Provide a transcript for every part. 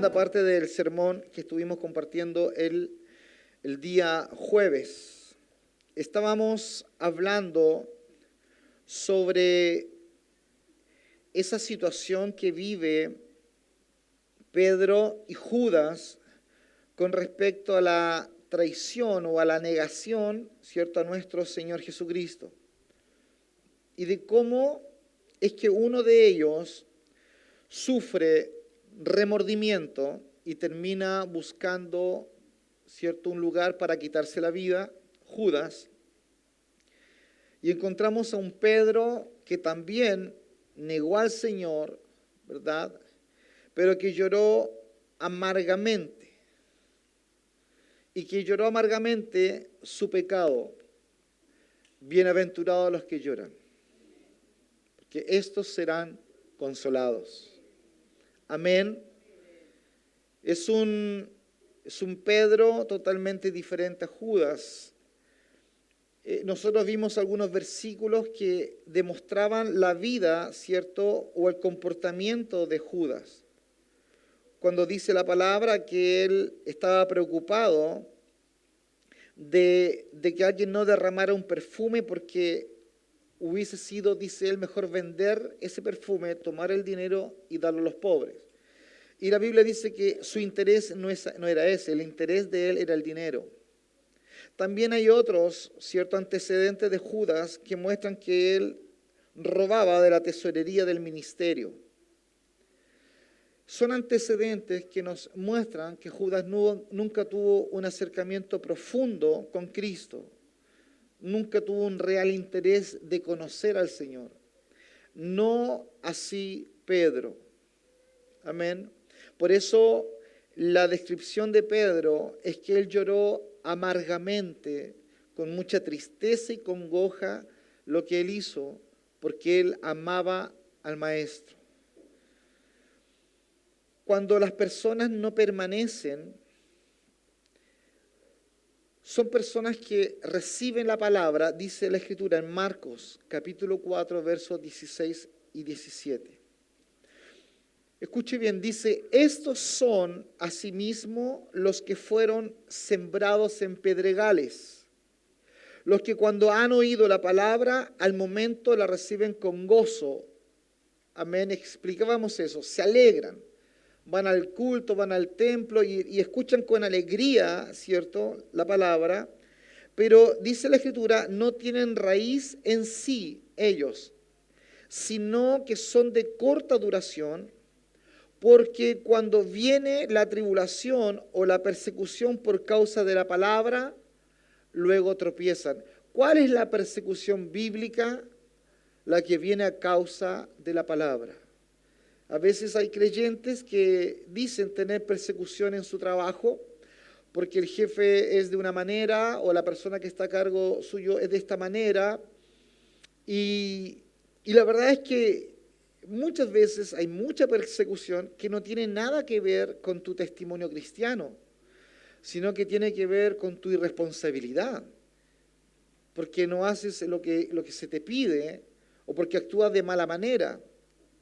segunda parte del sermón que estuvimos compartiendo el día jueves. Estábamos hablando sobre esa situación que vive Pedro y Judas con respecto a la traición o a la negación, ¿cierto?, a nuestro Señor Jesucristo. Y de cómo es que uno de ellos sufre remordimiento y termina buscando, ¿cierto?, un lugar para quitarse la vida, Judas. Y encontramos a un Pedro que también negó al Señor, ¿verdad?, pero que lloró amargamente. Y que lloró amargamente su pecado. Bienaventurados los que lloran, porque estos serán consolados. Amén. Es un Pedro totalmente diferente a Judas. Nosotros vimos algunos versículos que demostraban la vida, ¿cierto?, o el comportamiento de Judas. Cuando dice la palabra que él estaba preocupado de que alguien no derramara un perfume porque hubiese sido, dice él, mejor vender ese perfume, tomar el dinero y darlo a los pobres. Y la Biblia dice que su interés no era ese, el interés de él era el dinero. También hay otros, ciertos antecedentes de Judas que muestran que él robaba de la tesorería del ministerio. Son antecedentes que nos muestran que Judas nunca tuvo un acercamiento profundo con Cristo. Nunca tuvo un real interés de conocer al Señor. No así Pedro. Amén. Por eso la descripción de Pedro es que él lloró amargamente, con mucha tristeza y congoja, lo que él hizo, porque él amaba al Maestro. Cuando las personas no permanecen, son personas que reciben la palabra, dice la Escritura en Marcos, capítulo 4, versos 16 y 17. Escuche bien, dice, estos son asimismo los que fueron sembrados en pedregales, los que cuando han oído la palabra, al momento la reciben con gozo. Amén, explicábamos eso, se alegran. Van al culto, van al templo y escuchan con alegría, ¿cierto?, la palabra, pero dice la Escritura, no tienen raíz en sí ellos, sino que son de corta duración, porque cuando viene la tribulación o la persecución por causa de la palabra, luego tropiezan. ¿Cuál es la persecución bíblica? La que viene a causa de la palabra. A veces hay creyentes que dicen tener persecución en su trabajo porque el jefe es de una manera o la persona que está a cargo suyo es de esta manera. Y la verdad es que muchas veces hay mucha persecución que no tiene nada que ver con tu testimonio cristiano, sino que tiene que ver con tu irresponsabilidad, porque no haces lo que se te pide o porque actúas de mala manera.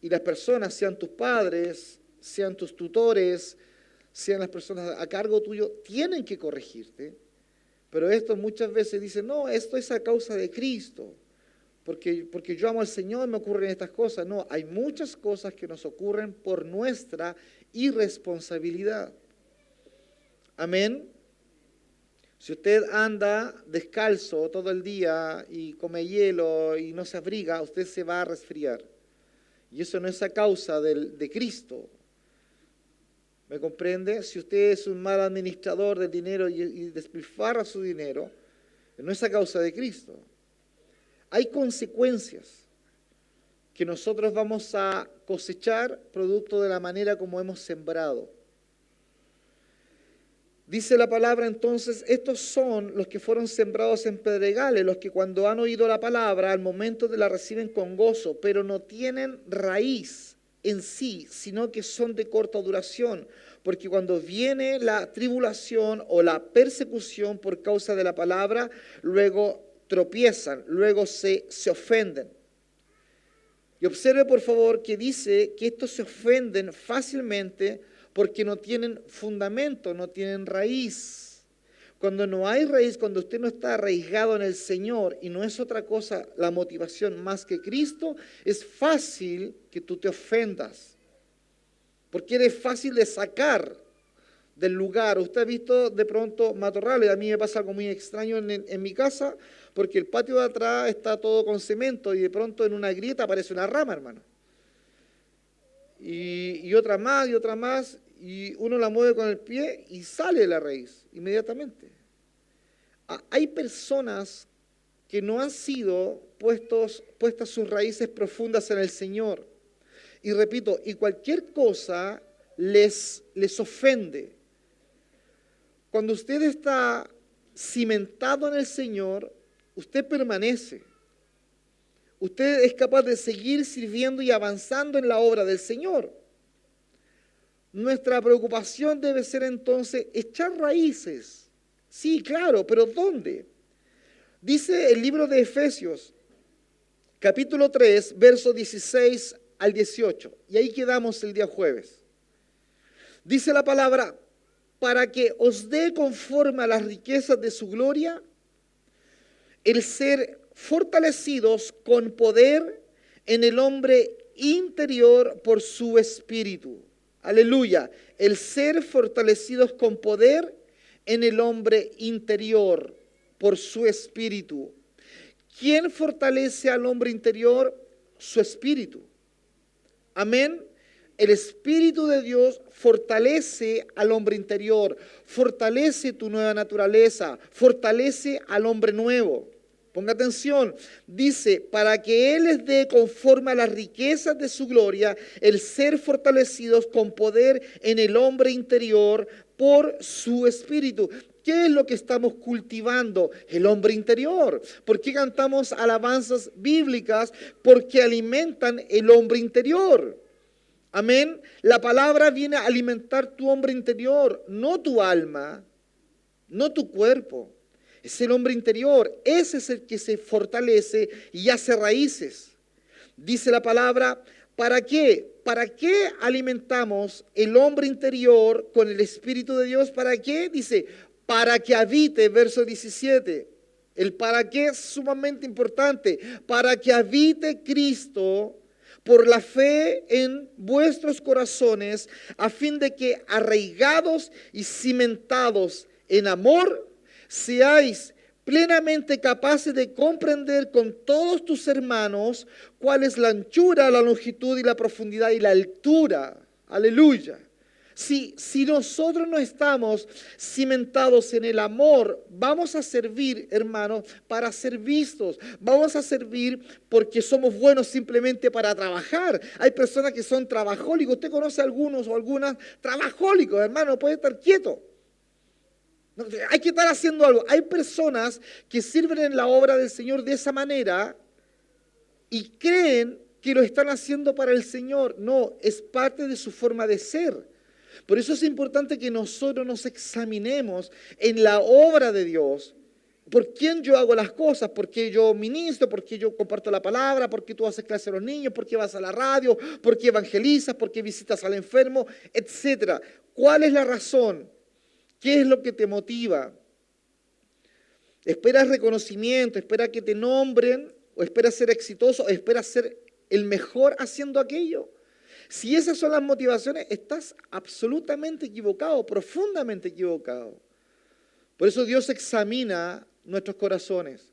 Y las personas, sean tus padres, sean tus tutores, sean las personas a cargo tuyo, tienen que corregirte. Pero esto muchas veces dicen, no, esto es a causa de Cristo, porque yo amo al Señor, me ocurren estas cosas. No, hay muchas cosas que nos ocurren por nuestra irresponsabilidad. Amén. Si usted anda descalzo todo el día y come hielo y no se abriga, usted se va a resfriar. Y eso no es a causa de Cristo. ¿Me comprende? Si usted es un mal administrador del dinero y despilfarra su dinero, no es a causa de Cristo. Hay consecuencias que nosotros vamos a cosechar producto de la manera como hemos sembrado. Dice la palabra entonces, estos son los que fueron sembrados en pedregales, los que cuando han oído la palabra, al momento de la reciben con gozo, pero no tienen raíz en sí, sino que son de corta duración, porque cuando viene la tribulación o la persecución por causa de la palabra, luego tropiezan, luego se ofenden. Y observe por favor que dice que estos se ofenden fácilmente porque no tienen fundamento, no tienen raíz. Cuando no hay raíz, cuando usted no está arraigado en el Señor y no es otra cosa la motivación más que Cristo, es fácil que tú te ofendas, porque eres fácil de sacar del lugar. Usted ha visto de pronto matorrales. A mí me pasa algo muy extraño en mi casa, porque el patio de atrás está todo con cemento y de pronto en una grieta aparece una rama, hermano. Y otra más, y uno la mueve con el pie y sale la raíz inmediatamente. Hay personas que no han sido puestas sus raíces profundas en el Señor. Y repito, y cualquier cosa les ofende. Cuando usted está cimentado en el Señor, usted permanece. Usted es capaz de seguir sirviendo y avanzando en la obra del Señor. Nuestra preocupación debe ser entonces echar raíces. Sí, claro, pero ¿dónde? Dice el libro de Efesios, capítulo 3, versos 16 al 18. Y ahí quedamos el día jueves. Dice la palabra: para que os dé conforme a las riquezas de su gloria, el ser fortalecidos con poder en el hombre interior por su espíritu. Aleluya. El ser fortalecidos con poder en el hombre interior por su espíritu. ¿Quién fortalece al hombre interior? Su espíritu. Amén. El Espíritu de Dios fortalece al hombre interior, fortalece tu nueva naturaleza, fortalece al hombre nuevo. Ponga atención, dice, para que Él les dé conforme a las riquezas de su gloria, el ser fortalecidos con poder en el hombre interior por su Espíritu. ¿Qué es lo que estamos cultivando? El hombre interior. ¿Por qué cantamos alabanzas bíblicas? Porque alimentan el hombre interior. Amén. La palabra viene a alimentar tu hombre interior, no tu alma, no tu cuerpo. Es el hombre interior. Ese es el que se fortalece y hace raíces. Dice la palabra, ¿para qué? ¿Para qué alimentamos el hombre interior con el Espíritu de Dios? ¿Para qué? Dice, para que habite, verso 17. El para qué es sumamente importante. Para que habite Cristo por la fe en vuestros corazones, a fin de que arraigados y cimentados en amor, seáis plenamente capaces de comprender con todos tus hermanos cuál es la anchura, la longitud y la profundidad y la altura. Aleluya. Si nosotros no estamos cimentados en el amor, vamos a servir, hermanos, para ser vistos. Vamos a servir porque somos buenos simplemente para trabajar. Hay personas que son trabajólicos. Usted conoce a algunos o algunas trabajólicos, hermano, no puede estar quieto. No, hay que estar haciendo algo. Hay personas que sirven en la obra del Señor de esa manera y creen que lo están haciendo para el Señor. No, es parte de su forma de ser. Por eso es importante que nosotros nos examinemos en la obra de Dios. ¿Por quién yo hago las cosas? ¿Por qué yo ministro? ¿Por qué yo comparto la palabra? ¿Por qué tú haces clase a los niños? ¿Por qué vas a la radio? ¿Por qué evangelizas? ¿Por qué visitas al enfermo? Etcétera. ¿Cuál es la razón? ¿Qué es lo que te motiva? ¿Esperas reconocimiento? ¿Esperas que te nombren? ¿O esperas ser exitoso? ¿O esperas ser el mejor haciendo aquello? Si esas son las motivaciones, estás absolutamente equivocado, profundamente equivocado. Por eso Dios examina nuestros corazones.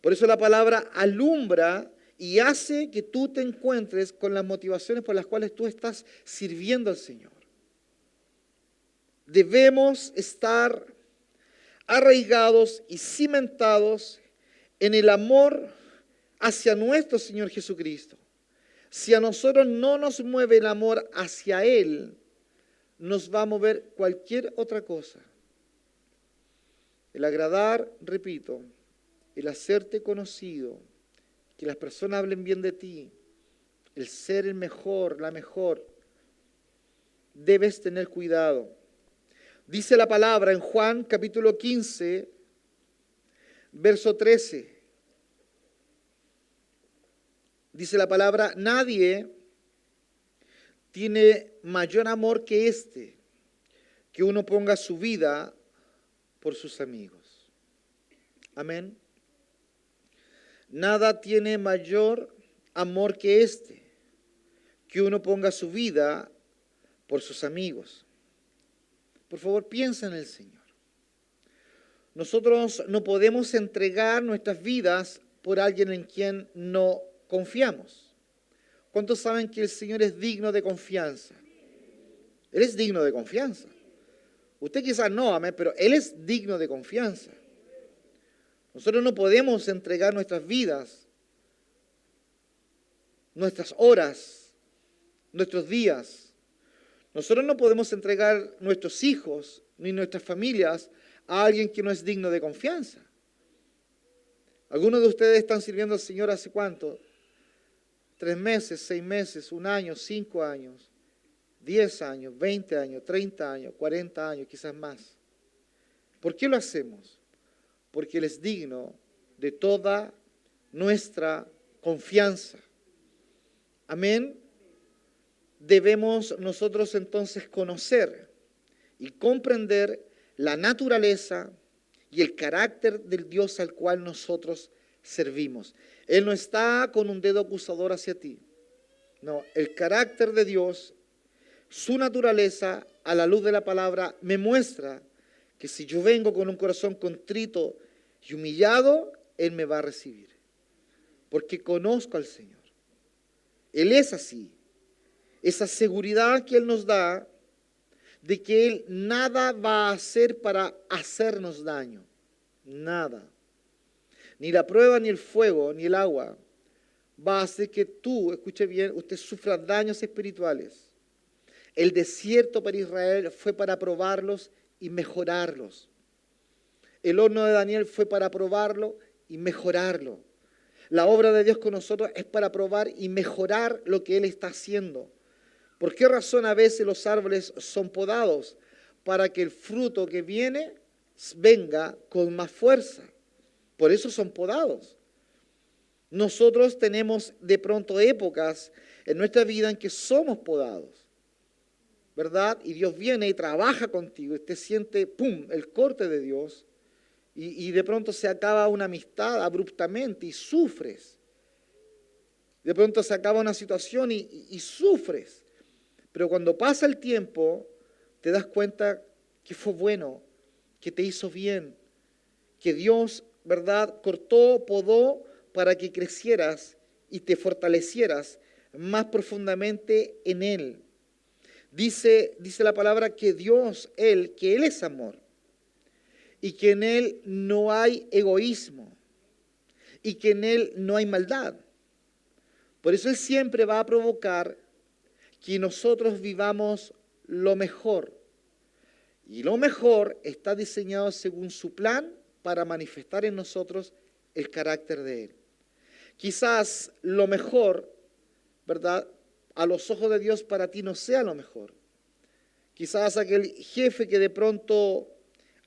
Por eso la palabra alumbra y hace que tú te encuentres con las motivaciones por las cuales tú estás sirviendo al Señor. Debemos estar arraigados y cimentados en el amor hacia nuestro Señor Jesucristo. Si a nosotros no nos mueve el amor hacia Él, nos va a mover cualquier otra cosa. El agradar, repito, el hacerte conocido, que las personas hablen bien de ti, el ser el mejor, la mejor, debes tener cuidado. Dice la palabra en Juan capítulo 15, verso 13. Dice la palabra, nadie tiene mayor amor que este, que uno ponga su vida por sus amigos. Amén. Nada tiene mayor amor que este, que uno ponga su vida por sus amigos. Por favor, piensa en el Señor. Nosotros no podemos entregar nuestras vidas por alguien en quien no confiamos. ¿Cuántos saben que el Señor es digno de confianza? Él es digno de confianza. Usted quizás no, amén, pero Él es digno de confianza. Nosotros no podemos entregar nuestras vidas, nuestras horas, nuestros días. Nosotros no podemos entregar nuestros hijos ni nuestras familias a alguien que no es digno de confianza. Algunos de ustedes están sirviendo al Señor ¿hace cuánto? 3 meses, 6 meses, 1 año, 5 años, 10 años, 20 años, 30 años, 40 años, quizás más. ¿Por qué lo hacemos? Porque Él es digno de toda nuestra confianza. Amén. Debemos nosotros entonces conocer y comprender la naturaleza y el carácter del Dios al cual nosotros servimos. Él no está con un dedo acusador hacia ti. No, el carácter de Dios, su naturaleza, a la luz de la palabra, me muestra que si yo vengo con un corazón contrito y humillado, Él me va a recibir. Porque conozco al Señor. Él es así. Esa seguridad que Él nos da de que Él nada va a hacer para hacernos daño. Nada. Ni la prueba, ni el fuego, ni el agua va a hacer que tú, escuche bien, usted sufra daños espirituales. El desierto para Israel fue para probarlos y mejorarlos. El horno de Daniel fue para probarlo y mejorarlo. La obra de Dios con nosotros es para probar y mejorar lo que Él está haciendo. ¿Por qué razón a veces los árboles son podados? Para que el fruto que viene venga con más fuerza. Por eso son podados. Nosotros tenemos de pronto épocas en nuestra vida en que somos podados, ¿verdad? Y Dios viene y trabaja contigo y te siente, ¡pum!, el corte de Dios. Y de pronto se acaba una amistad abruptamente y sufres. De pronto se acaba una situación y sufres. Pero cuando pasa el tiempo, te das cuenta que fue bueno, que te hizo bien, que Dios, ¿verdad?, cortó, podó para que crecieras y te fortalecieras más profundamente en Él. Dice la palabra que Dios, que Él es amor y que en Él no hay egoísmo y que en Él no hay maldad. Por eso Él siempre va a provocar que nosotros vivamos lo mejor. Y lo mejor está diseñado según su plan para manifestar en nosotros el carácter de Él. Quizás lo mejor, ¿verdad?, a los ojos de Dios para ti no sea lo mejor. Quizás aquel jefe que de pronto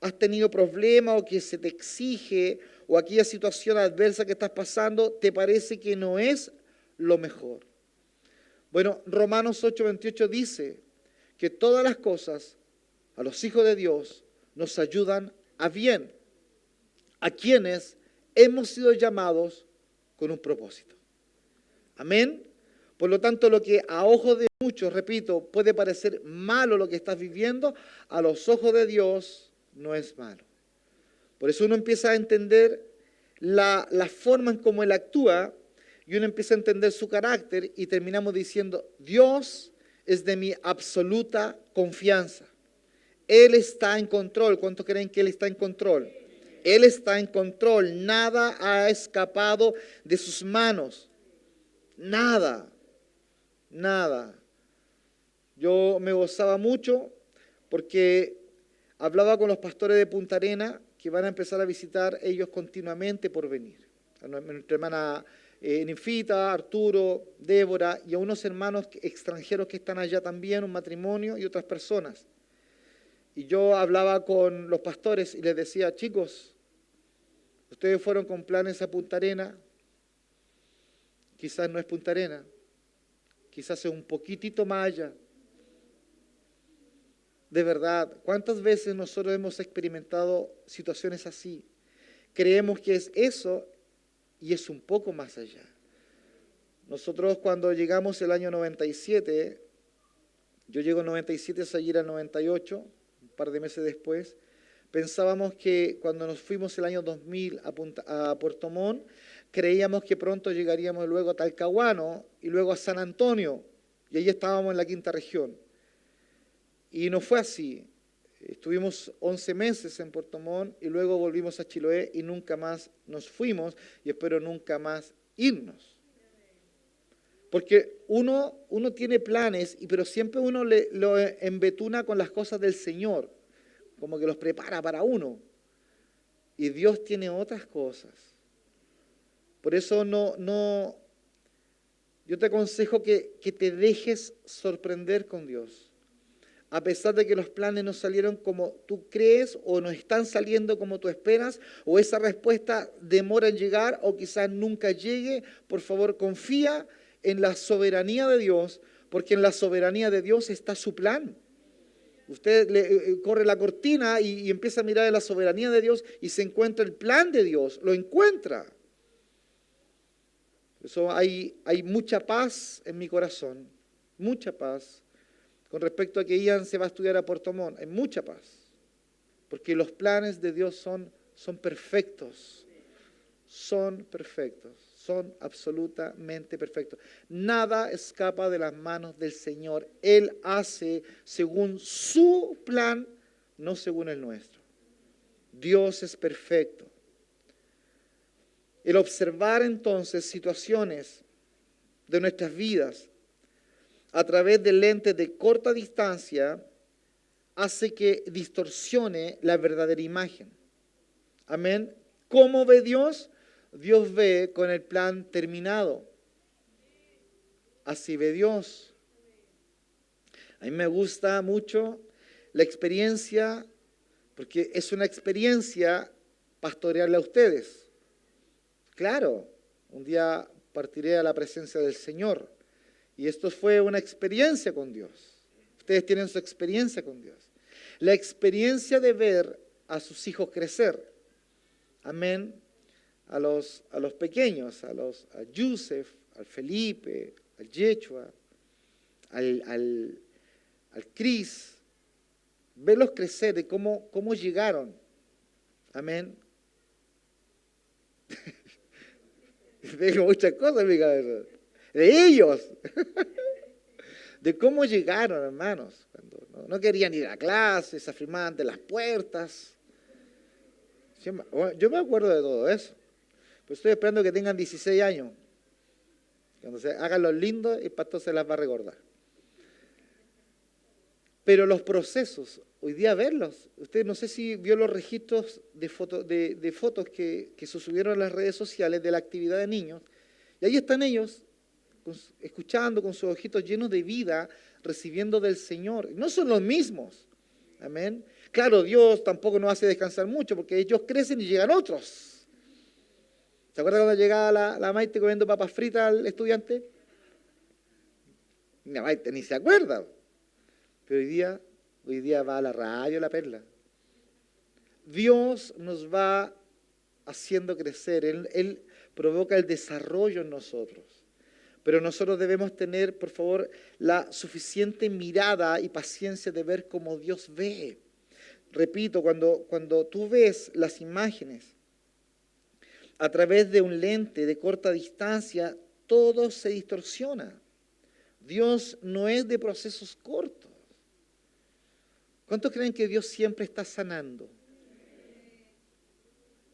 has tenido problemas o que se te exige o aquella situación adversa que estás pasando te parece que no es lo mejor. Bueno, Romanos 8:28 dice que todas las cosas a los hijos de Dios nos ayudan a bien, a quienes hemos sido llamados con un propósito. Amén. Por lo tanto, lo que a ojos de muchos, repito, puede parecer malo lo que estás viviendo, a los ojos de Dios no es malo. Por eso uno empieza a entender la forma en cómo Él actúa y uno empieza a entender su carácter y terminamos diciendo, Dios es de mi absoluta confianza. Él está en control. ¿Cuántos creen que Él está en control? Él está en control. Nada ha escapado de sus manos. Nada. Nada. Yo me gozaba mucho porque hablaba con los pastores de Punta Arenas que van a empezar a visitar ellos continuamente por venir. Nuestra hermana Ninfita, Arturo, Débora y a unos hermanos extranjeros que están allá también, un matrimonio y otras personas. Y yo hablaba con los pastores y les decía, chicos, ustedes fueron con planes a Punta Arenas, quizás no es Punta Arenas, quizás es un poquitito más allá. De verdad, ¿cuántas veces nosotros hemos experimentado situaciones así? Creemos que es eso y es un poco más allá. Nosotros cuando llegamos el año 97, yo llego en 97, Sayir al 98, un par de meses después, pensábamos que cuando nos fuimos el año 2000 a Puerto Montt, creíamos que pronto llegaríamos luego a Talcahuano y luego a San Antonio, y ahí estábamos en la quinta región. Y no fue así. Estuvimos 11 meses en Puerto Montt y luego volvimos a Chiloé y nunca más nos fuimos y espero nunca más irnos. Porque uno tiene planes, pero siempre uno lo embetuna con las cosas del Señor, como que los prepara para uno. Y Dios tiene otras cosas. Por eso yo te aconsejo que te dejes sorprender con Dios. A pesar de que los planes no salieron como tú crees o no están saliendo como tú esperas, o esa respuesta demora en llegar o quizás nunca llegue, por favor confía en la soberanía de Dios, porque en la soberanía de Dios está su plan. Usted corre la cortina y empieza a mirar en la soberanía de Dios y se encuentra el plan de Dios, lo encuentra. Eso hay mucha paz en mi corazón, mucha paz. Con respecto a que Ian se va a estudiar a Puerto Montt, hay mucha paz, porque los planes de Dios son perfectos, son absolutamente perfectos. Nada escapa de las manos del Señor. Él hace según su plan, no según el nuestro. Dios es perfecto. El observar entonces situaciones de nuestras vidas a través de lentes de corta distancia hace que distorsione la verdadera imagen. Amén. ¿Cómo ve Dios? Dios ve con el plan terminado. Así ve Dios. A mí me gusta mucho la experiencia, porque es una experiencia pastorearle a ustedes. Claro, un día partiré a la presencia del Señor. Y esto fue una experiencia con Dios. Ustedes tienen su experiencia con Dios. La experiencia de ver a sus hijos crecer. Amén. A los pequeños, a Yusef, al Felipe, al Yechua, al Cris. Verlos crecer, de cómo llegaron. Amén. Tengo muchas cosas en mi cabeza. De ellos, de cómo llegaron, hermanos, cuando no querían ir a clases, se afirmaban ante las puertas. Yo me acuerdo de todo eso, pero estoy esperando que tengan 16 años. Cuando se hagan los lindos, el pastor se las va a recordar. Pero los procesos, hoy día verlos, usted no sé si vio los registros de fotos que se subieron a las redes sociales de la actividad de niños, y ahí están ellos, escuchando con sus ojitos llenos de vida, recibiendo del Señor. No son los mismos. Amén. Claro, Dios tampoco nos hace descansar mucho porque ellos crecen y llegan otros. ¿Se acuerdan cuando llegaba la Maite comiendo papas fritas al estudiante? La Maite ni se acuerda. Pero hoy día va a la radio La Perla. Dios nos va haciendo crecer. Él provoca el desarrollo en nosotros. Pero nosotros debemos tener, por favor, la suficiente mirada y paciencia de ver cómo Dios ve. Repito, cuando tú ves las imágenes a través de un lente de corta distancia, todo se distorsiona. Dios no es de procesos cortos. ¿Cuántos creen que Dios siempre está sanando?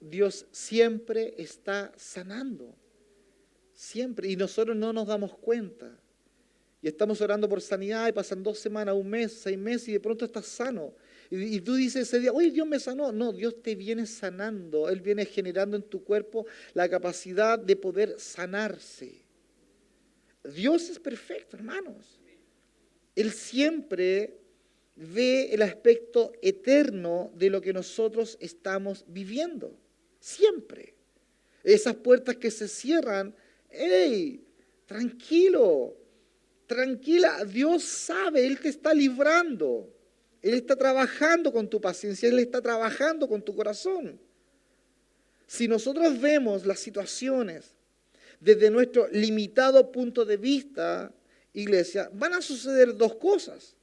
Dios siempre está sanando. Siempre, y nosotros no nos damos cuenta. Y estamos orando por sanidad y pasan 2 semanas, 1 mes, 6 meses y de pronto estás sano. Y tú dices ese día, oye, Dios me sanó. No, Dios te viene sanando. Él viene generando en tu cuerpo la capacidad de poder sanarse. Dios es perfecto, hermanos. Él siempre ve el aspecto eterno de lo que nosotros estamos viviendo. Siempre. Esas puertas que se cierran, ¡hey! Tranquilo, tranquila, Dios sabe, Él te está librando. Él está trabajando con tu paciencia, Él está trabajando con tu corazón. Si nosotros vemos las situaciones desde nuestro limitado punto de vista, iglesia, van a suceder dos cosas.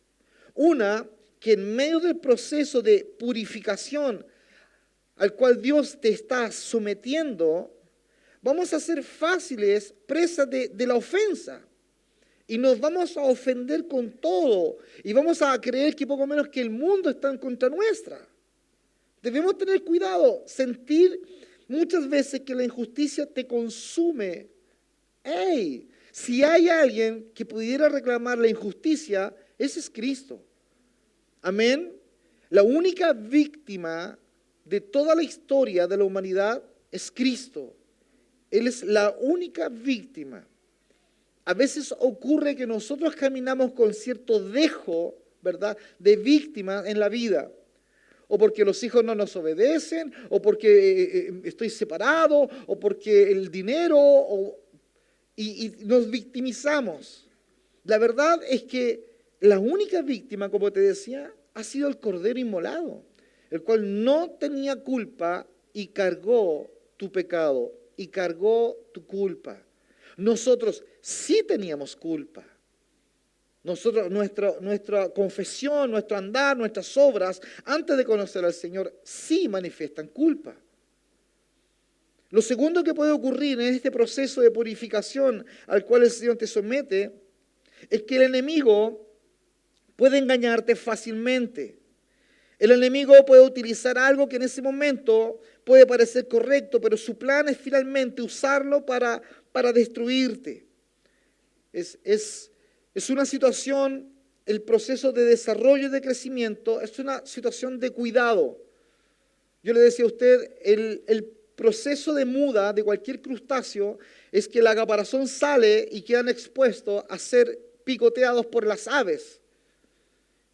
Una, que en medio del proceso de purificación al cual Dios te está sometiendo, vamos a ser fáciles presas de la ofensa. Y nos vamos a ofender con todo. Y vamos a creer que poco menos que el mundo está en contra nuestra. Debemos tener cuidado. Sentir muchas veces que la injusticia te consume. ¡Ey! Si hay alguien que pudiera reclamar la injusticia, ese es Cristo. Amén. La única víctima de toda la historia de la humanidad es Cristo. Él es la única víctima. A veces ocurre que nosotros caminamos con cierto dejo, ¿verdad?, de víctima en la vida. O porque los hijos no nos obedecen, o porque estoy separado, o porque el dinero, y nos victimizamos. La verdad es que la única víctima, como te decía, ha sido el Cordero inmolado, el cual no tenía culpa y cargó tu pecado, y cargó tu culpa. Nosotros sí teníamos culpa. Nosotros, nuestra confesión, nuestro andar, nuestras obras, antes de conocer al Señor, sí manifiestan culpa. Lo segundo que puede ocurrir en este proceso de purificación al cual el Señor te somete, es que el enemigo puede engañarte fácilmente. El enemigo puede utilizar algo que en ese momento puede parecer correcto, pero su plan es finalmente usarlo para destruirte. Es una situación, el proceso de desarrollo y de crecimiento, es una situación de cuidado. Yo le decía a usted, el proceso de muda de cualquier crustáceo es que la caparazón sale y quedan expuestos a ser picoteados por las aves.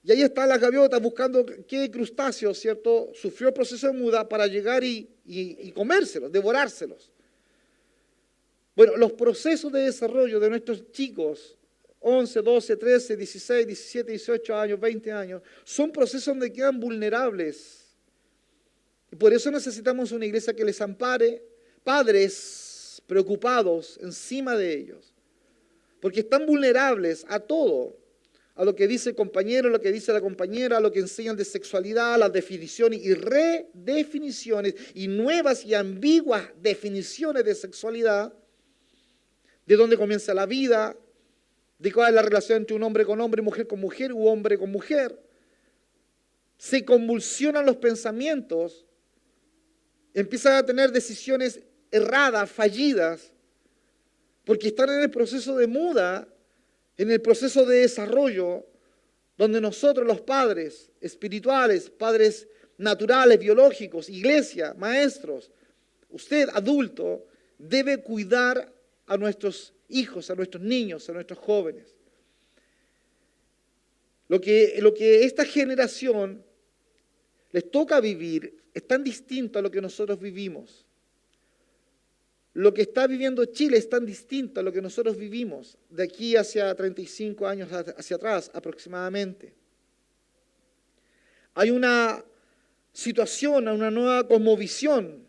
Y ahí están las gaviotas buscando qué crustáceo, ¿cierto?, sufrió el proceso de muda para llegar y comérselos, devorárselos. Bueno, los procesos de desarrollo de nuestros chicos, 11, 12, 13, 16, 17, 18 años, 20 años, son procesos donde quedan vulnerables. Y por eso necesitamos una iglesia que les ampare, padres preocupados encima de ellos, porque están vulnerables a todo, a lo que dice el compañero, a lo que dice la compañera, a lo que enseñan de sexualidad, a las definiciones y redefiniciones y nuevas y ambiguas definiciones de sexualidad, de dónde comienza la vida, de cuál es la relación entre un hombre con hombre, mujer con mujer u hombre con mujer. Se convulsionan los pensamientos, empiezan a tener decisiones erradas, fallidas, porque están en el proceso de muda, en el proceso de desarrollo, donde nosotros los padres espirituales, padres naturales, biológicos, iglesia, maestros, usted adulto, debe cuidar a nuestros hijos, a nuestros niños, a nuestros jóvenes. Lo que esta generación les toca vivir es tan distinto a lo que nosotros vivimos. Lo que está viviendo Chile es tan distinto a lo que nosotros vivimos de aquí hacia 35 años hacia atrás aproximadamente. Hay una situación, una nueva cosmovisión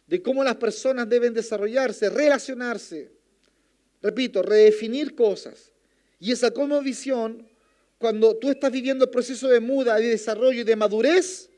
de cómo las personas deben desarrollarse, relacionarse. Repito, redefinir cosas. Y esa cosmovisión, cuando tú estás viviendo el proceso de muda, de desarrollo y de madurez,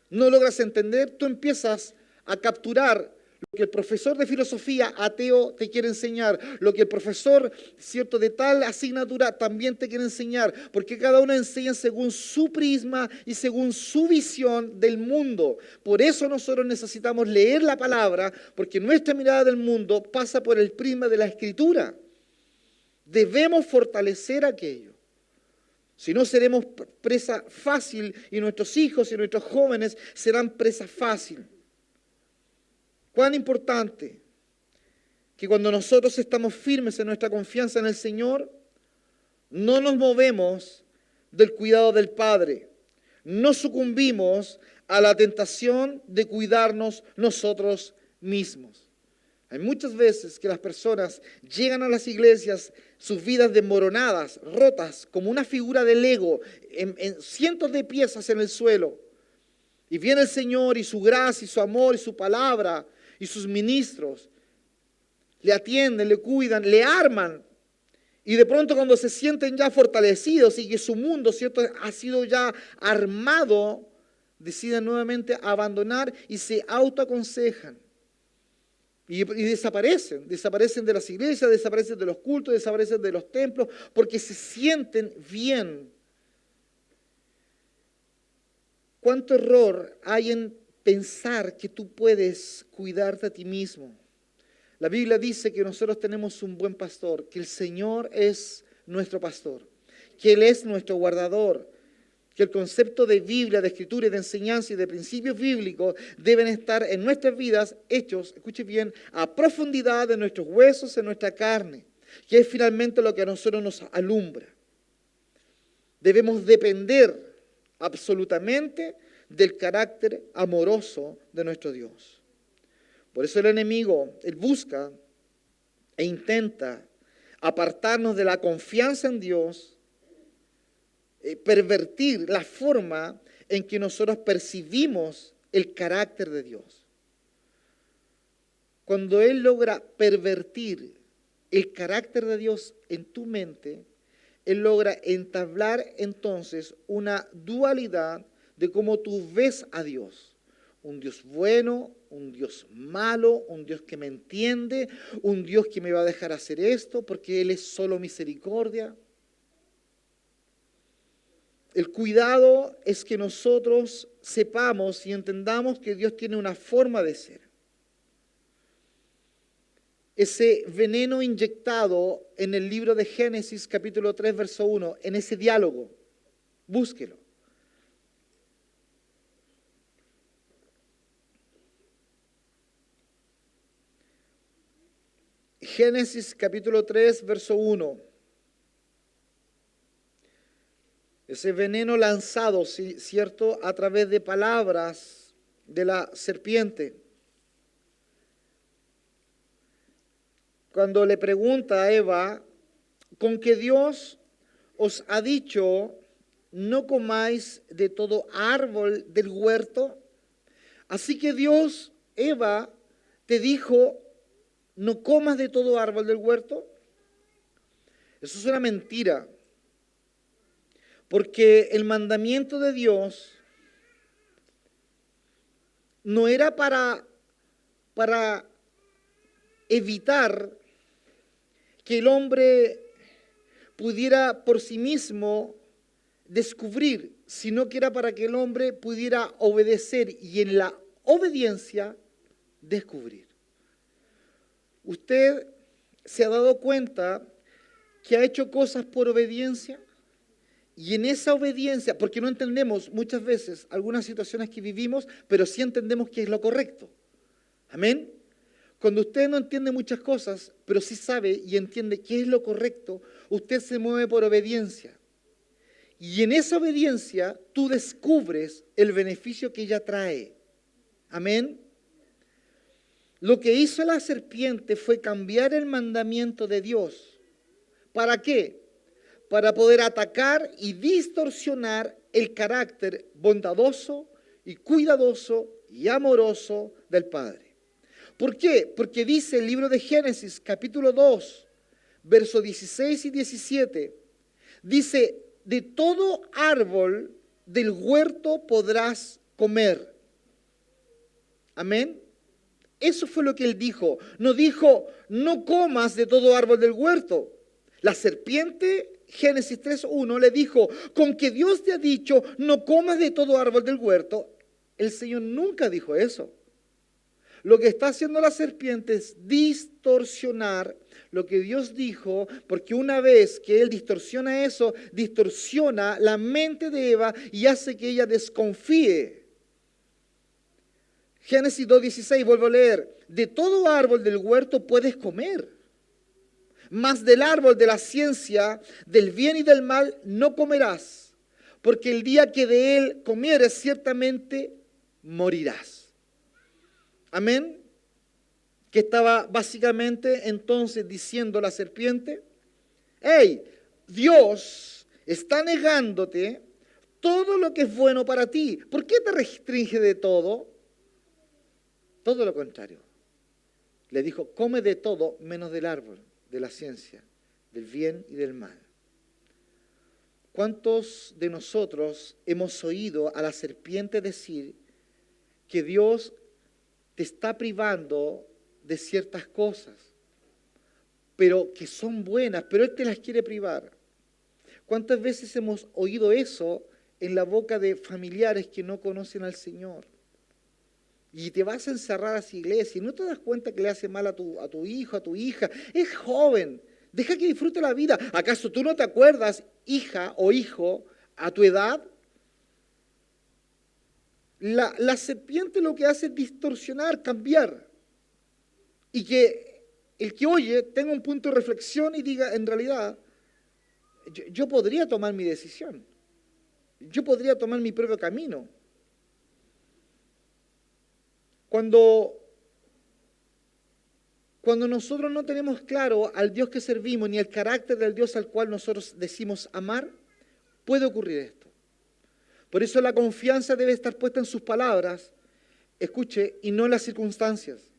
no logras entender, tú empiezas a capturar lo que el profesor de filosofía ateo te quiere enseñar, lo que el profesor, cierto, de tal asignatura también te quiere enseñar, porque cada uno enseña según su prisma y según su visión del mundo. Por eso nosotros necesitamos leer la palabra, porque nuestra mirada del mundo pasa por el prisma de la Escritura. Debemos fortalecer aquello. Si no, seremos presa fácil y nuestros hijos y nuestros jóvenes serán presa fácil. Cuán importante que cuando nosotros estamos firmes en nuestra confianza en el Señor, no nos movemos del cuidado del Padre, no sucumbimos a la tentación de cuidarnos nosotros mismos. Hay muchas veces que las personas llegan a las iglesias, sus vidas desmoronadas, rotas, como una figura de Lego, en cientos de piezas en el suelo. Y viene el Señor y su gracia y su amor y su palabra y sus ministros le atienden, le cuidan, le arman. Y de pronto cuando se sienten ya fortalecidos y que su mundo, ¿cierto?, ha sido ya armado, deciden nuevamente abandonar y se autoaconsejan. Y desaparecen de las iglesias, desaparecen de los cultos, desaparecen de los templos, porque se sienten bien. ¿Cuánto error hay en pensar que tú puedes cuidarte a ti mismo? La Biblia dice que nosotros tenemos un buen pastor, que el Señor es nuestro pastor, que Él es nuestro guardador, que el concepto de Biblia, de escritura y de enseñanza y de principios bíblicos deben estar en nuestras vidas hechos, escuche bien, a profundidad de nuestros huesos, en nuestra carne, que es finalmente lo que a nosotros nos alumbra. Debemos depender absolutamente del carácter amoroso de nuestro Dios. Por eso el enemigo, él busca e intenta apartarnos de la confianza en Dios, pervertir la forma en que nosotros percibimos el carácter de Dios. Cuando Él logra pervertir el carácter de Dios en tu mente, Él logra entablar entonces una dualidad de cómo tú ves a Dios. Un Dios bueno, un Dios malo, un Dios que me entiende, un Dios que me va a dejar hacer esto porque Él es solo misericordia. El cuidado es que nosotros sepamos y entendamos que Dios tiene una forma de ser. Ese veneno inyectado en el libro de Génesis capítulo 3 verso 1, en ese diálogo, búsquelo. Génesis capítulo 3 verso 1. Ese veneno lanzado, ¿cierto?, a través de palabras de la serpiente. Cuando le pregunta a Eva, ¿con que Dios os ha dicho, no comáis de todo árbol del huerto? Así que Dios, Eva, te dijo, no comas de todo árbol del huerto. Eso es una mentira. Porque el mandamiento de Dios no era para evitar que el hombre pudiera por sí mismo descubrir, sino que era para que el hombre pudiera obedecer y en la obediencia descubrir. ¿Usted se ha dado cuenta que ha hecho cosas por obediencia? Y en esa obediencia, porque no entendemos muchas veces algunas situaciones que vivimos, pero sí entendemos que es lo correcto. Amén. Cuando usted no entiende muchas cosas, pero sí sabe y entiende qué es lo correcto, usted se mueve por obediencia. Y en esa obediencia tú descubres el beneficio que ella trae. Amén. Lo que hizo la serpiente fue cambiar el mandamiento de Dios. ¿Para qué? Para poder atacar y distorsionar el carácter bondadoso y cuidadoso y amoroso del Padre. ¿Por qué? Porque dice el libro de Génesis, capítulo 2, versos 16 y 17, dice, de todo árbol del huerto podrás comer. Amén. Eso fue lo que él dijo. No dijo, no comas de todo árbol del huerto. La serpiente, Génesis 3:1, le dijo, con que Dios te ha dicho, no comas de todo árbol del huerto. El Señor nunca dijo eso. Lo que está haciendo la serpiente es distorsionar lo que Dios dijo, porque una vez que Él distorsiona eso, distorsiona la mente de Eva y hace que ella desconfíe. Génesis 2:16, vuelvo a leer, de todo árbol del huerto puedes comer, mas del árbol de la ciencia, del bien y del mal, no comerás, porque el día que de él comieres, ciertamente morirás. Amén. ¿Qué estaba básicamente entonces diciendo la serpiente? Hey, Dios está negándote todo lo que es bueno para ti. ¿Por qué te restringe de todo? Todo lo contrario. Le dijo, come de todo menos del árbol, de la ciencia, del bien y del mal. ¿Cuántos de nosotros hemos oído a la serpiente decir que Dios te está privando de ciertas cosas, pero que son buenas, pero Él te las quiere privar? ¿Cuántas veces hemos oído eso en la boca de familiares que no conocen al Señor? Y te vas a encerrar a esa iglesia y no te das cuenta que le hace mal a tu hijo, a tu hija. Es joven, deja que disfrute la vida. ¿Acaso tú no te acuerdas, hija o hijo, a tu edad? La serpiente lo que hace es distorsionar, cambiar. Y que el que oye tenga un punto de reflexión y diga, en realidad, yo podría tomar mi decisión. Yo podría tomar mi propio camino. Cuando nosotros no tenemos claro al Dios que servimos ni el carácter del Dios al cual nosotros decimos amar, puede ocurrir esto. Por eso la confianza debe estar puesta en sus palabras, escuche, y no en las circunstancias.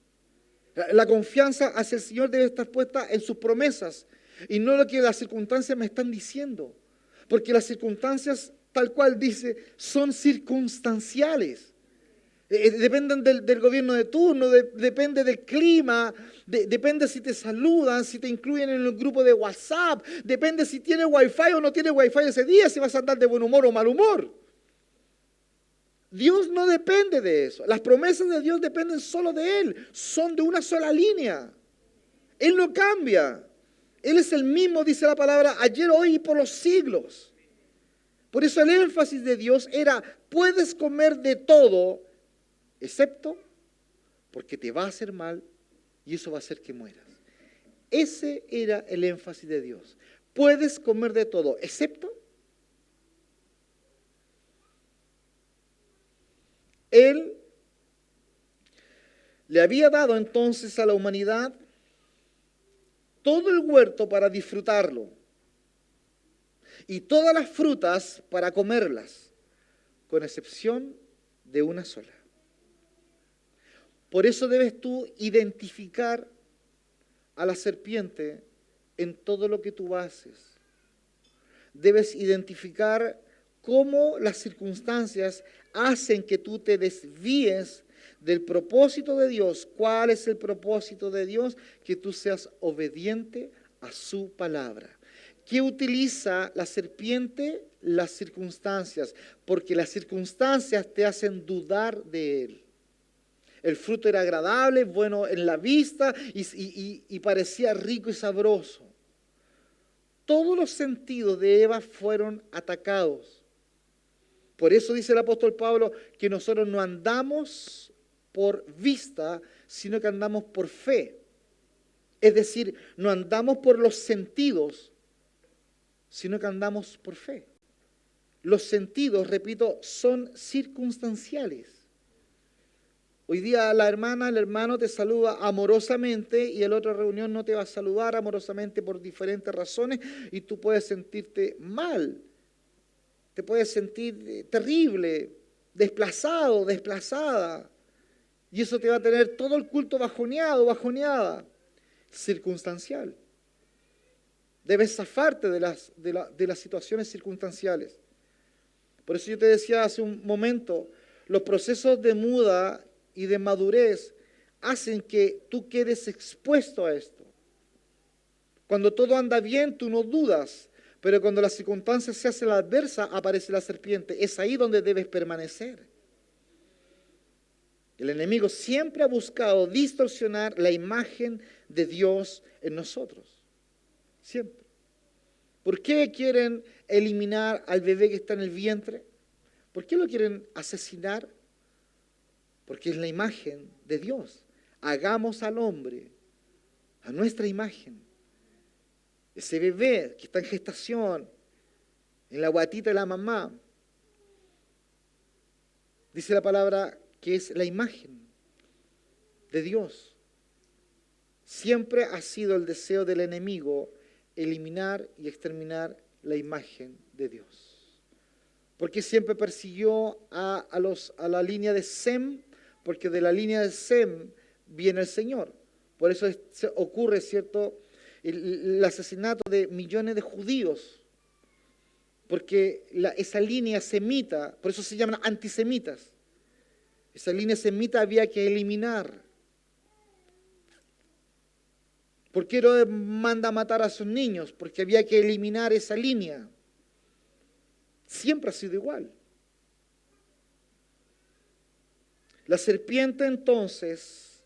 La confianza hacia el Señor debe estar puesta en sus promesas y no lo que las circunstancias me están diciendo. Porque las circunstancias, tal cual dice, son circunstanciales. Dependen del gobierno de turno, depende del clima, depende si te saludan, si te incluyen en el grupo de WhatsApp, depende si tienes wifi o no tienes wifi ese día, si vas a andar de buen humor o mal humor. Dios no depende de eso. Las promesas de Dios dependen solo de Él, son de una sola línea. Él no cambia. Él es el mismo, dice la palabra, ayer, hoy y por los siglos. Por eso el énfasis de Dios era, puedes comer de todo, excepto porque te va a hacer mal y eso va a hacer que mueras. Ese era el énfasis de Dios. Puedes comer de todo, excepto. Él le había dado entonces a la humanidad todo el huerto para disfrutarlo y todas las frutas para comerlas, con excepción de una sola. Por eso debes tú identificar a la serpiente en todo lo que tú haces. Debes identificar cómo las circunstancias hacen que tú te desvíes del propósito de Dios. ¿Cuál es el propósito de Dios? Que tú seas obediente a su palabra. ¿Qué utiliza la serpiente? Las circunstancias, porque las circunstancias te hacen dudar de Él. El fruto era agradable, bueno en la vista y parecía rico y sabroso. Todos los sentidos de Eva fueron atacados. Por eso dice el apóstol Pablo que nosotros no andamos por vista, sino que andamos por fe. Es decir, no andamos por los sentidos, sino que andamos por fe. Los sentidos, repito, son circunstanciales. Hoy día la hermana, el hermano te saluda amorosamente y en la otra reunión no te va a saludar amorosamente por diferentes razones y tú puedes sentirte mal, te puedes sentir terrible, desplazado, desplazada. Y eso te va a tener todo el culto bajoneado, bajoneada, circunstancial. Debes zafarte de las situaciones circunstanciales. Por eso yo te decía hace un momento, los procesos de muda y de madurez hacen que tú quedes expuesto a esto. Cuando todo anda bien, tú no dudas, pero cuando las circunstancias se hacen adversas, aparece la serpiente. Es ahí donde debes permanecer. El enemigo siempre ha buscado distorsionar la imagen de Dios en nosotros. Siempre. ¿Por qué quieren eliminar al bebé que está en el vientre? ¿Por qué lo quieren asesinar? Porque es la imagen de Dios. Hagamos al hombre a nuestra imagen. Ese bebé que está en gestación, en la guatita de la mamá, dice la palabra que es la imagen de Dios. siempre ha sido el deseo del enemigo eliminar y exterminar la imagen de Dios. Porque siempre persiguió a la línea de Sem, porque de la línea de Sem viene el Señor. Por eso ocurre, ¿cierto?, el asesinato de millones de judíos. Porque esa línea semita, por eso se llaman antisemitas, esa línea semita había que eliminar. ¿Por qué Herodes manda a matar a sus niños? Porque había que eliminar esa línea. Siempre ha sido igual. La serpiente entonces